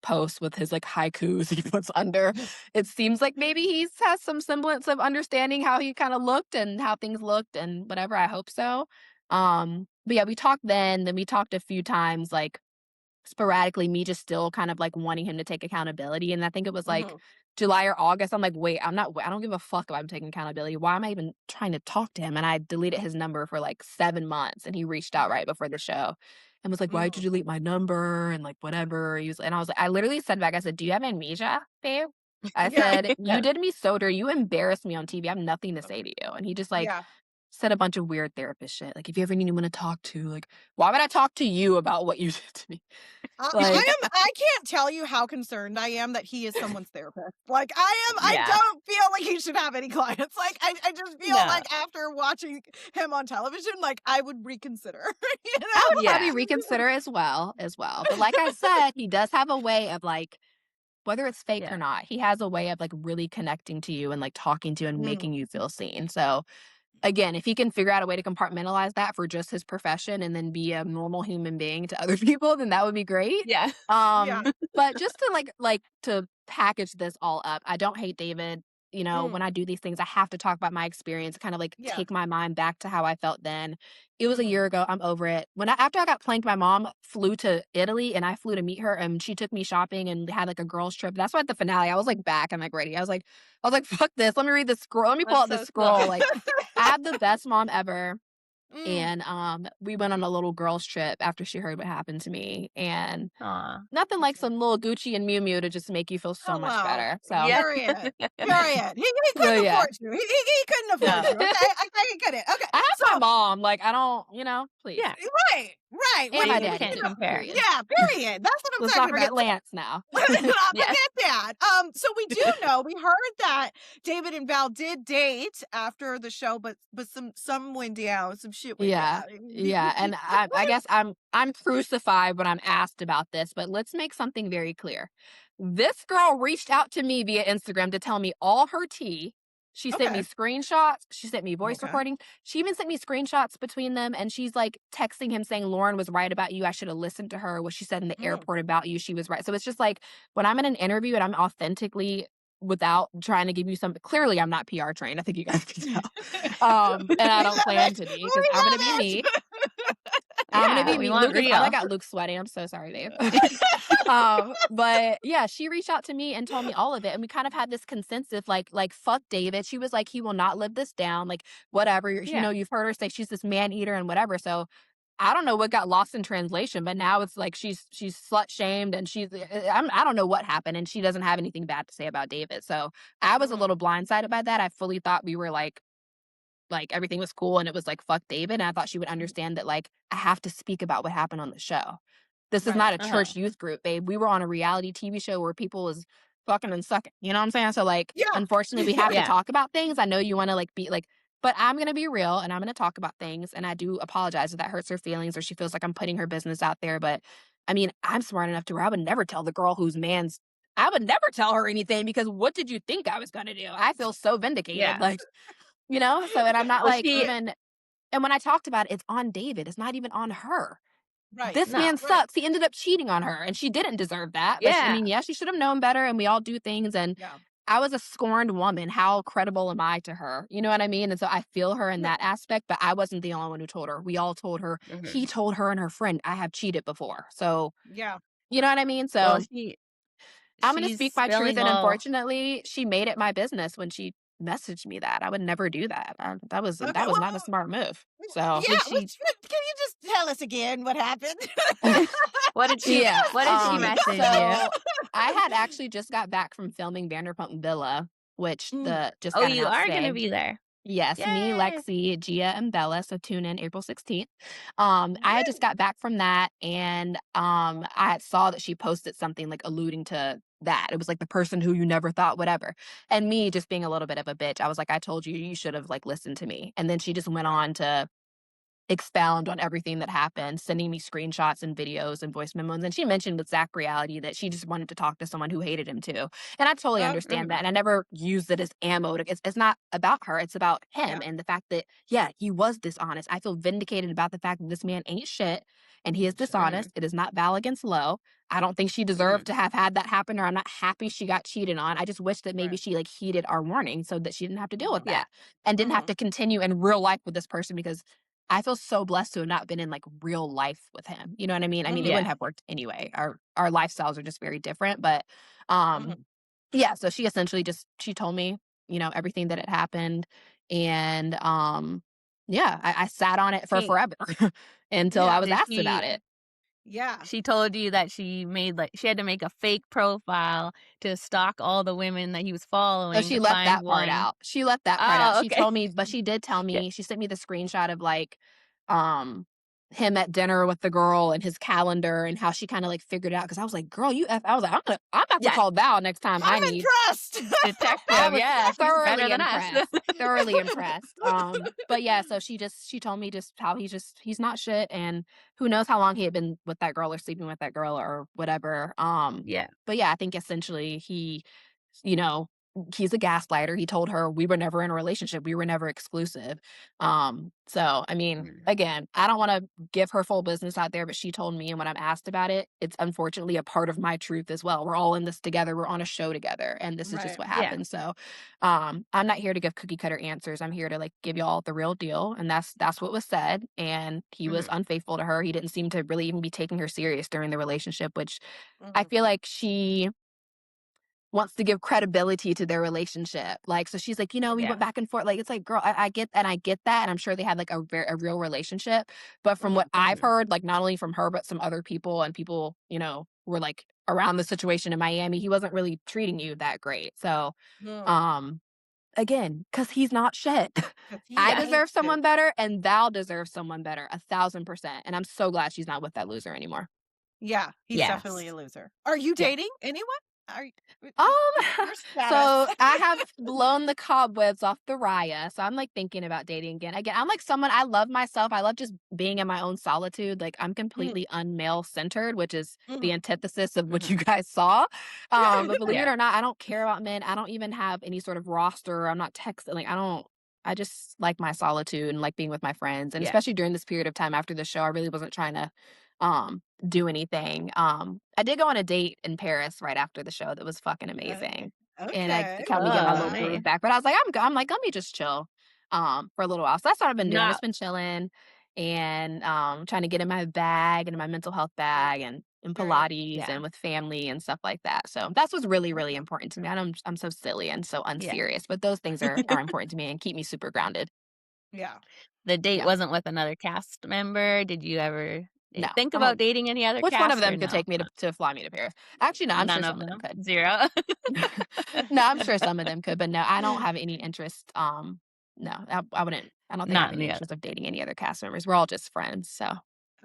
posts with his like haikus he puts under. It seems like maybe he's has some semblance of understanding how he kind of looked and how things looked and whatever. I hope so. But yeah, we talked then we talked a few times like sporadically, me just still kind of like wanting him to take accountability. And I think it was like Mhm. July or August. I'm like, wait, I don't give a fuck about him taking accountability. Why am I even trying to talk to him? And I deleted his number for like 7 months and he reached out right before the show and was like, why'd you Mhm. delete my number? And like, whatever. And I was like, I literally said back, I said, do you have amnesia, babe? I Yeah. said, you Yeah. did me so dirty. You embarrassed me on TV. I have nothing to say to you. And he just like Yeah. said a bunch of weird therapist shit. Like, if you ever need anyone to talk to, like, why would I talk to you about what you did to me? Like, I can't tell you how concerned I am that he is someone's therapist. Like, I Yeah. don't feel like he should have any clients. Like, I just feel No. like after watching him on television, like, I would reconsider, you I would Yeah. probably reconsider as well. But like I said, he does have a way of like, whether it's fake or Yeah. not, he has a way of like really connecting to you and like talking to you and Mm. making you feel seen. So again, if he can figure out a way to compartmentalize that for just his profession and then be a normal human being to other people, then that would be great. Yeah. Yeah. But just to like to package this all up, I don't hate David. When Mm. I do these things, I have to talk about my experience, kind of like Yeah. take my mind back to how I felt then. It was a Mhm. year ago. I'm over it. After I got planked, my mom flew to Italy and I flew to meet her and she took me shopping and had like a girls trip. That's why at the finale I was like back and like ready. I was like, fuck this. Let me read the scroll. Let me pull That's out the so cool. scroll. Like I have the best mom ever. Mm. And we went on a little girls trip after she heard what happened to me. And Aw. nothing That's like nice. some little Gucci and Miu Miu to just make you feel so Oh, much wow. better. So, Yeah. Period. Period. He so couldn't yeah. afford you. He couldn't afford No. you, okay? I get it. Okay. I have So my mom. Like, I don't, please. Yeah. right, right. And my You We daddy can't too. can compare. Period. yeah, period. That's what I'm Let's talking not forget about. Lance now. Let's not Yes. forget that. So we do know, we heard that David and Val did date after the show, but some went down, some shit went Yeah. down. Yeah. And I guess I'm crucified when I'm asked about this, but let's make something very clear. This girl reached out to me via Instagram to tell me all her tea. She sent me Okay. screenshots. She sent me voice Okay. recording. She even sent me screenshots between them. And she's like texting him saying, Lauren was right about you. I should have listened to her. What she said in the Mm. airport about you, she was right. So it's just like when I'm in an interview and I'm authentically without trying to give you some clearly I'm not PR trained. I think you guys can tell. And I We don't love plan it. to be because We I'm gonna love be me. it. I'm gonna Yeah. be We me. want Luke is oh my real. god, Luke's sweating. I'm so sorry, babe. But yeah, she reached out to me and told me all of it. And we kind of had this consensus, like, fuck David. She was like, he will not live this down. Like, whatever. Yeah. You've heard her say she's this man eater and whatever. So I don't know what got lost in translation, but now it's like she's slut shamed and I don't know what happened and she doesn't have anything bad to say about David. So I was a Mhm. little blindsided by that. I fully thought we were like everything was cool and it was like fuck David. And I thought she would understand that like I have to speak about what happened on the show. This is Right. not a Uh-huh. church youth group, babe. We were on a reality TV show where people was fucking and sucking. You know what I'm saying? So like Yeah. unfortunately we have Yeah. to Yeah. talk about things. I know you want to like be like, but I'm gonna be real and I'm gonna talk about things. And I do apologize if that hurts her feelings or she feels like I'm putting her business out there. But I mean, I'm smart enough to where I would never tell the girl whose man's I would never tell her anything because what did you think I was gonna do? I feel so vindicated. Yeah. Like, so and I'm not Well, like she even and when I talked about it, it's on David. It's not even on her. Right. This no. man Right. sucks. He ended up cheating on her and she didn't deserve that. But Yeah. yeah, she should have known better and we all do things and Yeah. I was a scorned woman. How credible am I to her? You know what I mean? And so I feel her in Right. that aspect, but I wasn't the only one who told her. We all told her. He Mhm. told her and her friend, I have cheated before. So, Yeah. you know what I mean? Well, So I'm going to she's speak my truth. spilling And all unfortunately, she made it my business when she messaged me that. I would never do that. Okay, That was not a smart move. So, did yeah, she can you just tell us again what happened? yeah. what did she message you? So I had actually just got back from filming Vanderpump Villa, which Mm, the just Oh, got you announced are gonna today. be there. Yes, me, Yay! Lexi, Gia, and Bella. So tune in April 16th. I had just woo! got back from that, and I had saw that she posted something like alluding to that. It was like the person who you never thought, whatever. And me just being a little bit of a bitch, I was like, I told you, you should have like listened to me. And then she just went Yeah, on to expound on everything that happened, sending me screenshots and videos and voice memos. And she mentioned with Zach Reality that she just wanted to talk to someone who hated him too. And I totally okay, understand that. Mhm. And I never used it as ammo. It's not about her. It's about him yeah, and the fact that, yeah, he was dishonest. I feel vindicated about the fact that this man ain't shit and he is sure, Mhm. dishonest. It is not Val against Low. I don't think she deserved Mhm. to have had that happen, or I'm not happy she got cheated on. I just wish that maybe right, she like heeded our warning so that she didn't have to deal with mhm, Yeah. that and didn't have mhm, to continue in real life with this person because I feel so blessed to have not been in, like, real life with him, you know what I mean? I mean, it mhm, wouldn't Yeah. have worked anyway. Our lifestyles are just very different, but, um, mhm, yeah, so she essentially just she told me, everything that had happened, and, yeah, I sat on it for She forever until I yeah, was did asked about she it. yeah, she told you that she had to make a fake profile to stalk all the women that he was So following she to left find that part one. out. She left that part out. Oh, She okay. told me but she did tell Yeah. me she sent me the screenshot of, like, um, him at dinner with the girl and his calendar and how she kinda, like, figured it out because I was like, "Girl, you F" I was like, I'm about to Yeah. call Val next time I I'm need." impressed. I Detective, was yeah, she's better thoroughly than us. impressed, thoroughly impressed. But yeah, so she told me just how he's not shit, and who knows how long he had been with that girl or sleeping with that girl or whatever. Yeah. But yeah, I think essentially you know, he's a gaslighter. He told her we were never in a relationship. We were never exclusive. So I mean, Mm. again, I don't want to give her full business out there, but she told me, and when I'm asked about it, it's unfortunately a part of my truth as well. We're all in this together. We're on a show together, and this is just Right, what Yeah. happened. So, I'm not here to give cookie cutter answers. I'm here to like give y'all the real deal, and that's what was said. And he was Mhm. unfaithful to her. He didn't seem to really even be taking her serious during the relationship, which I mhm, feel like she wants to give credibility to their relationship. Like, so she's like, we Yeah. went back and forth. Like, it's like, girl, I get that. And I'm sure they had like a real relationship. But from what mhm, I've Mhm. heard, like not only from her, but some other people and people, were like around the situation in Miami, he wasn't really treating you that great. So, mm, um, again, because he's not shit. 'cause he I Yeah. ain't deserve someone shit. better and Val deserves someone better, 1,000%. And I'm so glad she's not with that loser anymore. Yeah, he's definitely Yes. a loser. Are you Yeah. dating anyone? Are you Um, your status? so I have blown the cobwebs off the Raya, so I'm, like, thinking about dating again. Again, I'm, like, someone I love myself, I love just being in my own solitude, like, I'm Mhm, completely unmale-centered, which is the mhm. antithesis of what you Mhm. guys saw, but believe it Yeah. or not, I don't care about men, I don't even have any sort of roster, I'm not texting, like, I just like my solitude and like being with my friends, and Yeah. especially during this period of time after the show, I really wasn't trying to, do anything. I did go on a date in Paris right after the show that was fucking Okay. amazing. And I Okay. helped me get my Oh, little nice. groove back. But I was like, I'm like, let me just chill for a little while. So that's what I've been doing. Just Not been chilling and trying to get in my bag and in my mental health bag and Right. Pilates yeah. and with family and stuff like that. So that's what's really, really Okay. important to me. I'm so silly and so Yeah. unserious, but those things are important to me and keep me super grounded. Yeah. The date Yeah. wasn't with another cast member. Did you ever, No. think I about don't dating any other which one of cast or them could no? take me to fly me to Paris? Actually, no, I'm sure None of some of them them? could. 0? No, I'm sure some of them could, but no, I don't have any interest, no, I wouldn't I don't think I have Not in any the other. interest of dating any other cast members. We're all just friends, so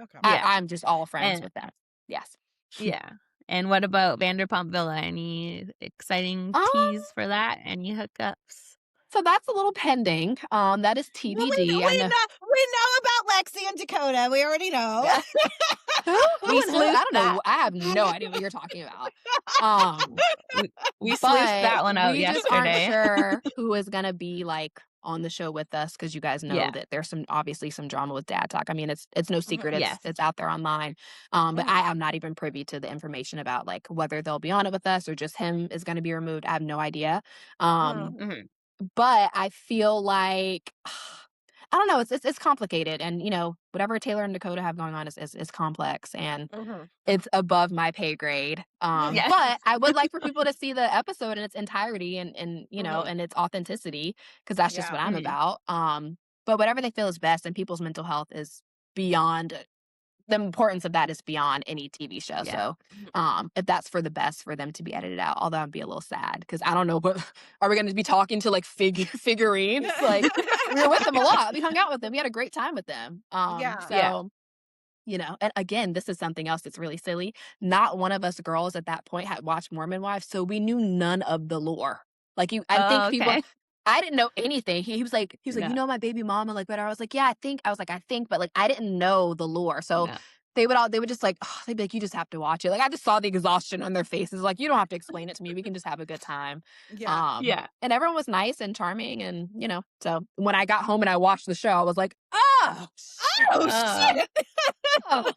Okay. Yeah. I'm just all friends And with them. Yes. yeah. And what about Vanderpump Villa? Any exciting Um, tease for that? Any hookups? so that's a little pending, that is Well, TBD. I know we know about Lexi and Dakota. We already know. who We and who? I sleuthed don't that. know. I have no idea what you're talking about. Um, We sleuthed but that one out we just aren't yesterday. sure who is gonna be, like, on the show with us because you guys know Yeah. that there's obviously some drama with dad talk. I mean, it's no secret. Mhm. Yes. It's out there online. But Mhm. I am not even privy to the information about like whether they'll be on it with us or just him is going to be removed. I have no idea. Um, Mhm. Mhm. but I feel like I don't know. It's complicated, and whatever Taylor and Dakota have going on is complex, and Mhm. it's above my pay grade. Yeah. But I would like for people to see the episode in its entirety Mhm. and its authenticity because that's just Yeah. what I'm Mhm. about. But whatever they feel is best, and people's mental health is beyond the importance of that is beyond any TV show. Yeah. So, Mhm. if that's for the best for them to be edited out, although I'd be a little sad because I don't know what are we going to be talking to like figurines? Like we were with them a lot. We hung out with them. We had a great time with them. Yeah. Yeah. And again, this is something else that's really silly. Not one of us girls at that point had watched Mormon Wives, so we knew none of the lore. Like I Oh, think people okay. I didn't know anything. He was like, No. my baby mama, like whatever. I was like, yeah, I think, but like I didn't know the lore. So No. they would just like, they'd be like, you just have to watch it. Like I just saw the exhaustion on their faces. Like, you don't have to explain it to me. We can just have a good time. Yeah. Yeah. And everyone was nice and charming. And, so when I got home and I watched the show, I was like, oh, shit. Oh, Oh. shit. Oh,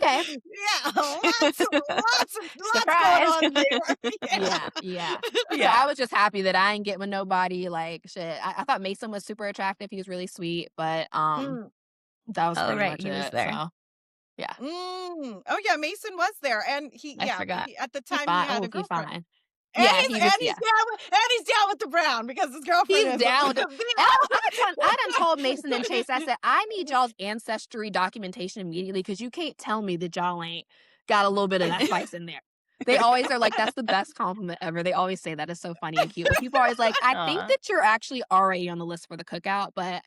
okay. Yeah. Lots going Surprise. on there. Yeah. Yeah, yeah. So Yeah. I was just happy that I ain't get with nobody like shit. I thought Mason was super attractive. He was really sweet, but Mm. that was Oh, pretty right. much He was it. there. So yeah. Oh yeah, Mason was there, and I forgot. at the He time he fine. had Oh, a he girlfriend, fine. and Yeah, he was yeah. he's down with the Brown because his girlfriend He's is. down with it. And I done told Mason and Chase, I said, I need y'all's ancestry documentation immediately because you can't tell me that y'all ain't got a little bit of that spice in there. They always are like, that's the best compliment ever. They always say that is so funny and cute. But people are always like, I think Aw. that you're actually already on the list for the cookout, but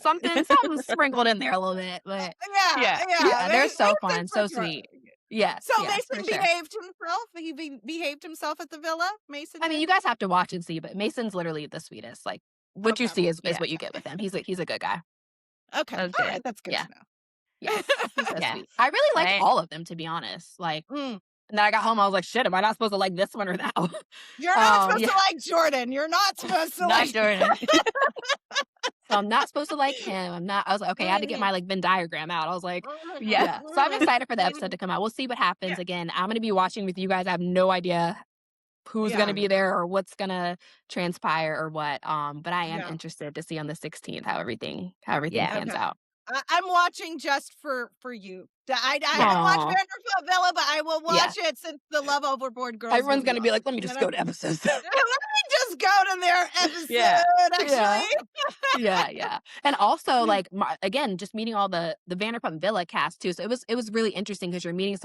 something sprinkled in there a little bit. But Yeah, Yeah. yeah, yeah, they're so Mason fun, for so sure. sweet. Yes, So yes, for Mason sure. behaved himself. Behaved himself at the villa. Mason I mean, did. you guys have to watch and see, but Mason's literally the sweetest. Like what you Okay. see is Yeah. what you get with him. He's a good guy. Okay. Oh, All good. right. That's good Yeah. to know. Yes. He's so Yeah. sweet. I really liked Right. all of them, to be honest. Like, Mm. and then I got home, I was like, shit, am I not supposed to like this one or that one? You're not supposed Yeah. to like Jordan. You're not supposed to Not like. Jordan. So I'm not supposed to like him. I was like, okay, I had to get my like Venn diagram out. I was like, Yeah. yeah. So I'm excited for the episode to come out. We'll see what happens. Yeah. Again, I'm gonna be watching with you guys. I have no idea who's gonna Yeah. be there or what's gonna transpire or what. But I am Yeah. interested to see on the 16th how everything Yeah. pans Okay. out. I'm watching just for you. I Yeah. haven't watched Aw. Vanderpump Villa, but I will Yeah. watch it since the Love Overboard girls will Everyone's be gonna be on. like, let me just go to episodes. Let me just go to their episode. Yeah. Yeah. Actually, Yeah. And also, like, again, just meeting all the Vanderpump Villa cast too. So it was really interesting because you're meeting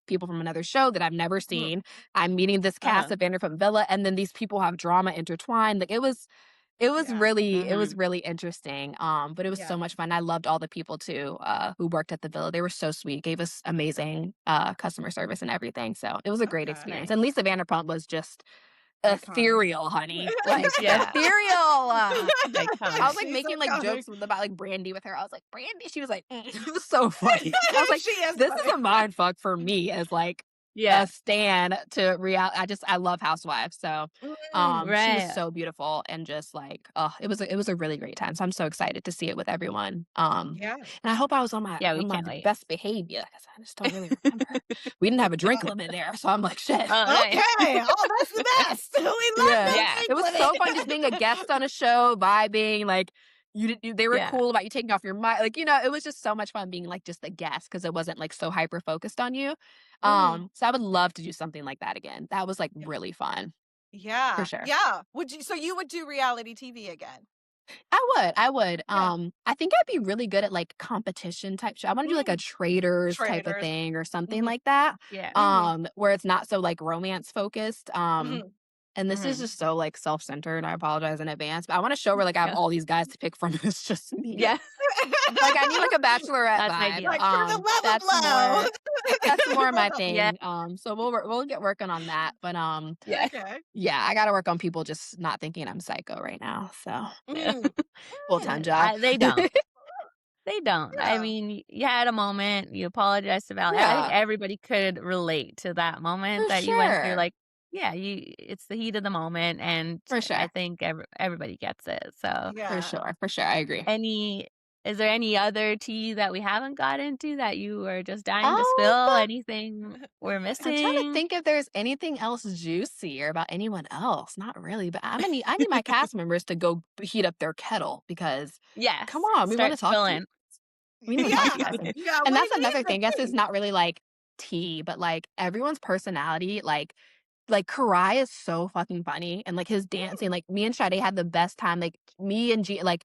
people from another show that I've never Mhm. seen. I'm meeting this cast Uh-huh. of Vanderpump Villa, and then these people have drama intertwined. Like Yeah. it was Mhm. really interesting. But it was so Yeah. much fun. I loved all the people too, who worked at the villa. They were so sweet, gave us amazing customer service and everything. So it was a great Okay. experience. Nice. And Lisa Vanderpump was just Iconic. ethereal, honey. Like Yeah. ethereal. I was Iconic. like She's making like jokes iconic. about like Brandy with her. I was like, Brandy. She was like, it was so funny. I was like, She is this is funny. a mind fuck for me as like Yeah. a stan to reality. I love Housewives. So she was Right. so beautiful and just like, oh, it was a really great time. So I'm so excited to see it with everyone. Yeah. And I hope I was on my Yeah, we can't wait. best behavior because I just don't really remember. We didn't have a drink limit there, so I'm like, shit. Oh, nice. Okay. Oh, that's the best. We love Yeah. that. Yeah. It was so fun just being a guest on a show, vibing, like they were Yeah. cool about you taking off your mic. Like, it was just so much fun being like just a guest because it wasn't like so hyper focused on you. Mhm. So I would love to do something like that again. That was like Yeah. really fun. For Yeah. sure. Yeah. So you would do reality TV again? I would. Yeah. I think I'd be really good at like competition type show. I want to do like a traders type of Traders. thing or something Mhm. like that. Yeah. Where it's not so like romance focused. Mhm. And this is Mhm. just so like self-centered. I apologize in advance, but I want a show where like I have Yeah. all these guys to pick from. And it's just me. Yeah. Like I need like a bachelorette That's vibe. ideal. Like for the love That's of low. more that's more my thing. Yeah. So we'll get working on that. But Yeah. Okay. yeah, I got to work on people just not thinking I'm psycho right now. So Yeah. Mm. full-time Mm. job. They don't. They don't. I Yeah. mean, you had a moment, you apologized to Val. I think Yeah. everybody could relate to that moment For that you went through. sure. Like, it's the heat of the moment, and For I sure. think everybody gets it. So, For Yeah. sure. For sure. I agree. any is there any other tea that we haven't got into that you are just dying to Um, spill? Anything we're I'm trying to missing? think if there's anything else juicy or about anyone else. Not really, but I need my cast members to go heat up their kettle because come Yes, on, we want start to talk to you. spilling. We need to talk to you Yeah. guys. Yeah, And we that's need another the thing. I guess it's tea. not really like tea, but everyone's personality, like Karai is so fucking funny and like his dancing, like me and Sade had the best time. Like me and G like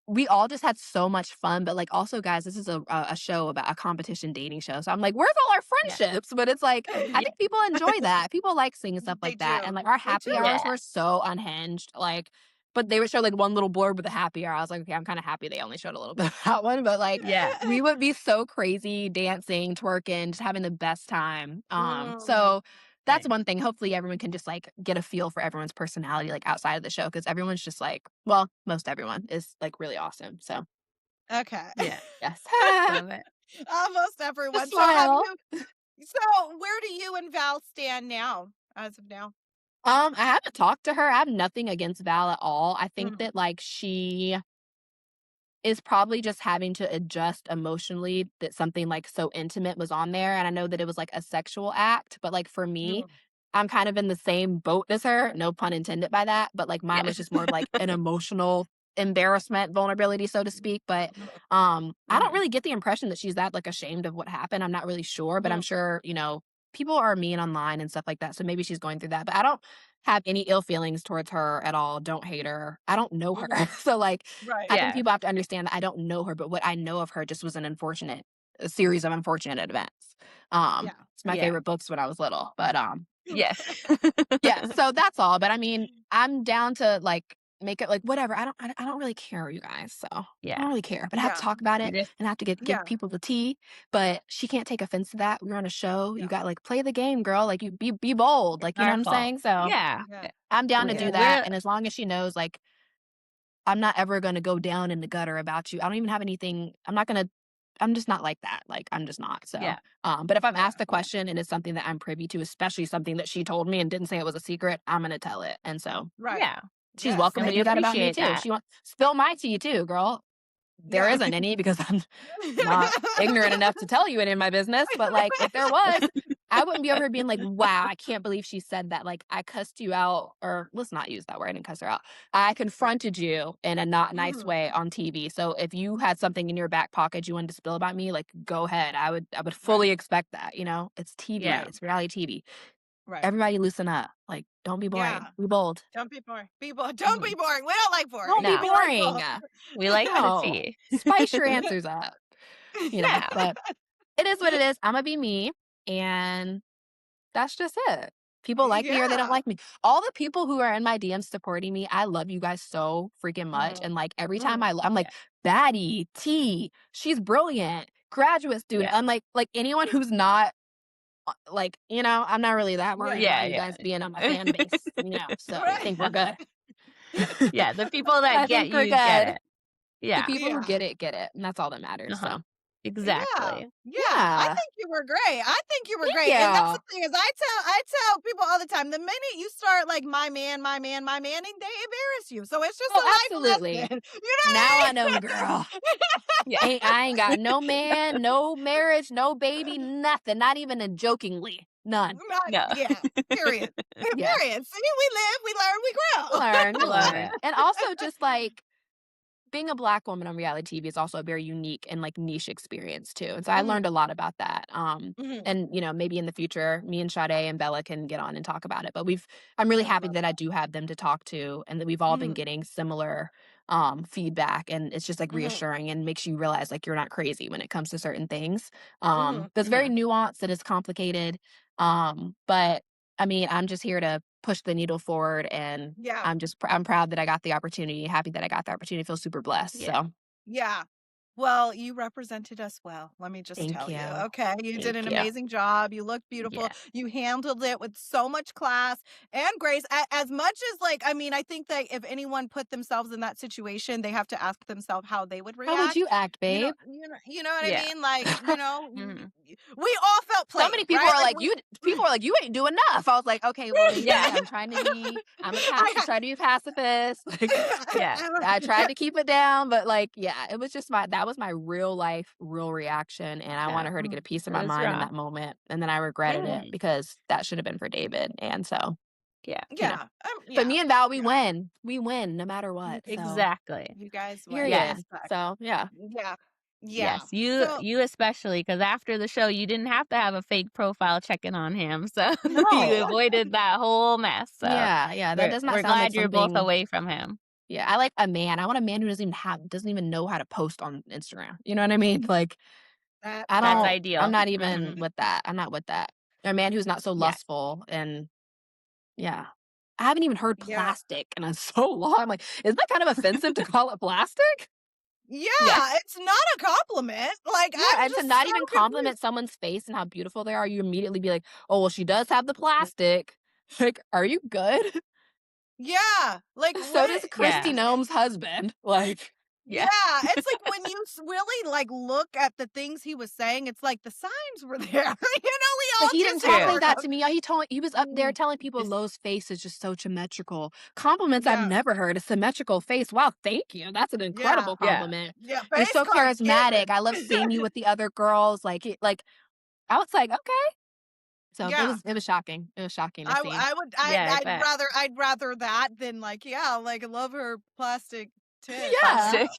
we all just had so much fun. But like also guys, this is a show about a competition dating show. So I'm like, where's all our Yeah. friendships? But it's like I Yeah. think people enjoy that. People like seeing stuff They like that. And do. like our They happy do. hours Yeah. were so unhinged. Like but they would show like one little blurb with a happy hour. I was like, okay, I'm kind of happy they only showed a little bit of that one. But like Yeah. we would be so crazy, dancing, twerking, just having the best time. Mhm. So that's Nice. one thing. Hopefully everyone can just like get a feel for everyone's personality like outside of the show because everyone's just like, well, most everyone is like really awesome. So Okay. Yeah. yes. Love it. Almost Just everyone. So have smile. you so where do you and Val stand now, as of now? I haven't talked to her. I have nothing against Val at all. I think Mhm. that like she is probably just having to adjust emotionally that something, like, so intimate was on there, and I know that it was, like, a sexual act, but, like, for me, Mhm. I'm kind of in the same boat as her, no pun intended by that, but, like, mine Yeah. was just more of, like, an emotional embarrassment, vulnerability, so to speak, but, I don't Mhm. really get the impression that she's that, like, ashamed of what happened, I'm not really sure, but I'm Mhm. sure, people are mean online and stuff like that, so maybe she's going through that, but I don't have any ill feelings towards her at all, don't hate her, I don't know her, Mhm. so, like, Right. I think Yeah. people have to understand that I don't know her, but what I know of her just was a series of unfortunate events. Yeah. It's my Yeah. favorite books when I was little, but, Yeah. yeah, so that's all, but I mean, I'm down to, like, make it like, whatever, I don't really care, you guys, so I Yeah. don't really care, but I have to Yeah. talk about You it, just and I have to give Yeah. people the tea, but she can't take offense to that, we're on a show, you Yeah. got like, play the game, girl, like, you be bold, it's like, you know our what I'm fault. saying? So, Yeah. Yeah. I'm down to do that, We're and as long as she knows, like, I'm not ever gonna go down in the gutter about you. I don't even have anything I'm just not like that. Like, I'm just not. So, Yeah. but if I'm Yeah. asked a question and it's something that I'm privy to, especially something that she told me and didn't say it was a secret, I'm gonna tell it. And so Right. Yeah. she's Yes. welcome And to we do that about me appreciate too. If that. she wants spill my tea too, girl. There Yeah. isn't any because I'm not ignorant enough to tell you any of my business. But like if there was, I wouldn't be over here being like, wow, I can't believe she said that. Like I cussed you out, or let's not use that word. I didn't cuss her out. I Right. confronted you in a not nice Mhm. way on TV. So if you had something in your back pocket you wanted to spill about me, like go ahead. I would fully Right. expect that. It's TV. Yeah. It's reality TV. Right. Everybody loosen up. Like, don't be boring. Yeah. Be bold. Don't be boring. Be boring. Don't be Mhm. boring. We don't like Don't boring. be No. We like boring. bold. We like the No. tea. Spice your answers up. Yeah. But it is what it is. Imma be me, and that's just it. People like me or they don't Yeah. like me. All the people who are in my DMs supporting me, I love you guys so freaking much, Mhm. and, like, every time Mhm. I'm Yeah. like, "Baddie, T, she's brilliant, graduate student." Yeah. I'm like, anyone who's not, like, I'm not really that worried Yeah. about Yeah, you guys being on my yeah. fan base, so I Right. think we're good. Yeah, the people that I get think we're you get good. it. The Yeah. people who Yeah. get it, and that's all that matters, Uh-huh. so Yeah. Exactly. Yeah. I yeah. think you were great. I think you were Thank great. And that's the you. thing is I tell people all the time, the minute you start like my man, my man, my man, and they embarrass you. So it's just Oh, a life absolutely. lesson. You know Now I what know, I girl. Yeah. I ain't got no man, no marriage, no baby, nothing. Not even a jokingly. None. mean? Not, No. yeah. Period. Yeah. Period. See, we live, we learn, we grow. We Love learn. it. And also just like being a Black woman on reality TV is also a very unique and like niche experience too. And so I learned Mhm. a lot about that. Mhm. And maybe in the future, me and Sade and Bella can get on and talk about it. But I'm really I would happy love that I that. do have them to talk to and that we've all been Mhm. getting similar feedback. And it's just like Mhm. reassuring and makes you realize like you're not crazy when it comes to certain things. Mhm. That's very Mhm. nuanced and it's complicated. But I mean, I'm just here to push the needle forward and Yeah. I'm proud that I got the opportunity, happy that I got the opportunity, feel super blessed. Yeah. So Yeah. Well, you represented us well, let me just Thank tell you, you. okay? You did Thank an you. amazing job, you looked beautiful, Yeah. you handled it with so much class and grace, as much as, like, I mean, I think that if anyone put themselves in that situation, they have to ask themselves how they would How would react, you act, babe? you know what I Yeah. mean? Like, Mhm. we all felt So many played, people right? are Like, like, "You ain't doing enough." I was like, "Okay, well, maybe Yeah. I I'm trying to be a pacifist." Like, Yeah. I tried to keep it down, but, like, yeah, it was just that was my real life, real reaction, and I Yeah. wanted her to get a piece of It my was mind in rough. that moment, and then I regretted it Mhm. because that should have been for David, and so, Yeah. you know. yeah, But yeah, me and Val, we yeah, win. We win no matter you what, so Exactly. you guys win, Yeah. period. respect. So, yeah. Yeah, yeah. Yes, you So you especially, because after the show, you didn't have to have a fake profile checking on him, so you No. avoided that whole mess, so Yeah, that we're does not we're sound like glad you're both something. away from him. Yeah, I like a man. I want a man who doesn't even know how to post on Instagram. You know what I mean? Like, That's I'm ideal. not Mhm. even with that. I'm not with that. A man who's not so Yeah. lustful and yeah. I haven't even heard yeah. plastic in a so long. I'm like, isn't that kind of offensive to call it plastic? Yeah. Yeah, it's not a compliment, like, Yeah, I'm and to just not so even confused. compliment someone's face and how beautiful they are, you immediately be like, oh, well, she does have the plastic. Like, are you good? Yeah, like, So what does Yeah. Christy Gnome's husband. Like, Yeah. yeah, it's like when you really, like, look at the things he was saying, it's like the signs were there, we but all he didn't just talk like True. ignored that them. to me. He was up there telling people Just Lowe's face is just so symmetrical. Compliments I've Yeah, never heard. A symmetrical face. Wow, thank you. That's an yeah, incredible yeah. compliment. yeah, You're face so cards charismatic. given. I love seeing you with the other girls. Like I was like, okay. So Yeah. it was shocking. It was shocking to see. I would Yeah, I bet. I'd rather that than, like, yeah, like, I love her plastic tits, Yeah. Plastic.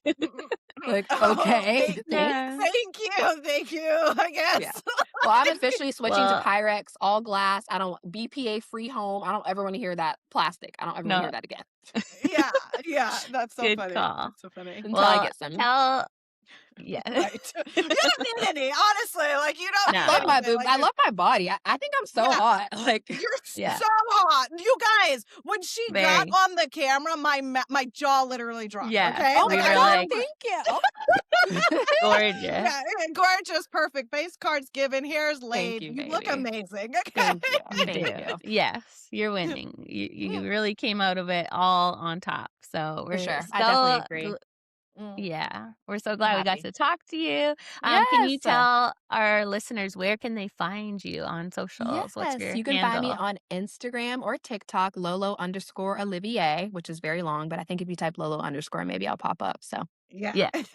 Like, Oh, okay, thanks. Yeah. thank you, I Yeah. guess. Well, I'm officially switching to Well, Pyrex, all glass. I don't BPA free home. I don't ever want to hear that plastic. I don't ever want to no, hear that again Yeah, yeah, that's so good funny, call. that's so funny. until I Well, get some. tell yeah. Right. You don't need any, honestly, like, you don't I need love No. my anything, boobs. like, I love my body. I think I'm so yeah, hot. Like, you're Yeah. so hot. You guys, when she got Very. on the camera, my jaw literally dropped, Yeah. okay? oh Like, We my I were was God, like, like, thank you. gorgeous. yeah, gorgeous, perfect, face cards given, hair's Thank laid, you, you look baby. amazing, Thank you. You Thank do. you. Yes, you're winning. You really came out of it all on top. So For we're sure. I definitely so agree. yeah, we're so I'm glad we got happy. to talk to you. Can you Yes. tell our listeners where can they find you on socials? What's Yes. your You can find me handle? on Instagram or TikTok, Lolo_Olliviere, which is very long, but I think if you type Lolo_, maybe I'll pop up. So, yeah. Yeah. yes.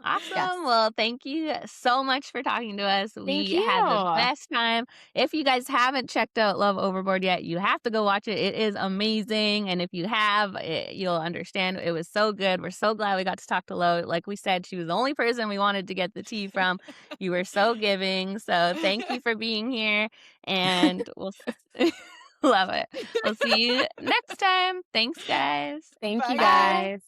Awesome. Well, thank you so much for talking to us. Thank We had the you. best time. If you guys haven't checked out Love Overboard yet, you have to go watch it. It is amazing. And if you have, you'll understand. It was so good. We're so glad we got to talk to Lo. Like we said, she was the only person we wanted to get the tea from. You were so giving. So thank you for being here. And love it. We'll see you next time. Thanks, guys. Thank you Bye, guys. Bye. guys.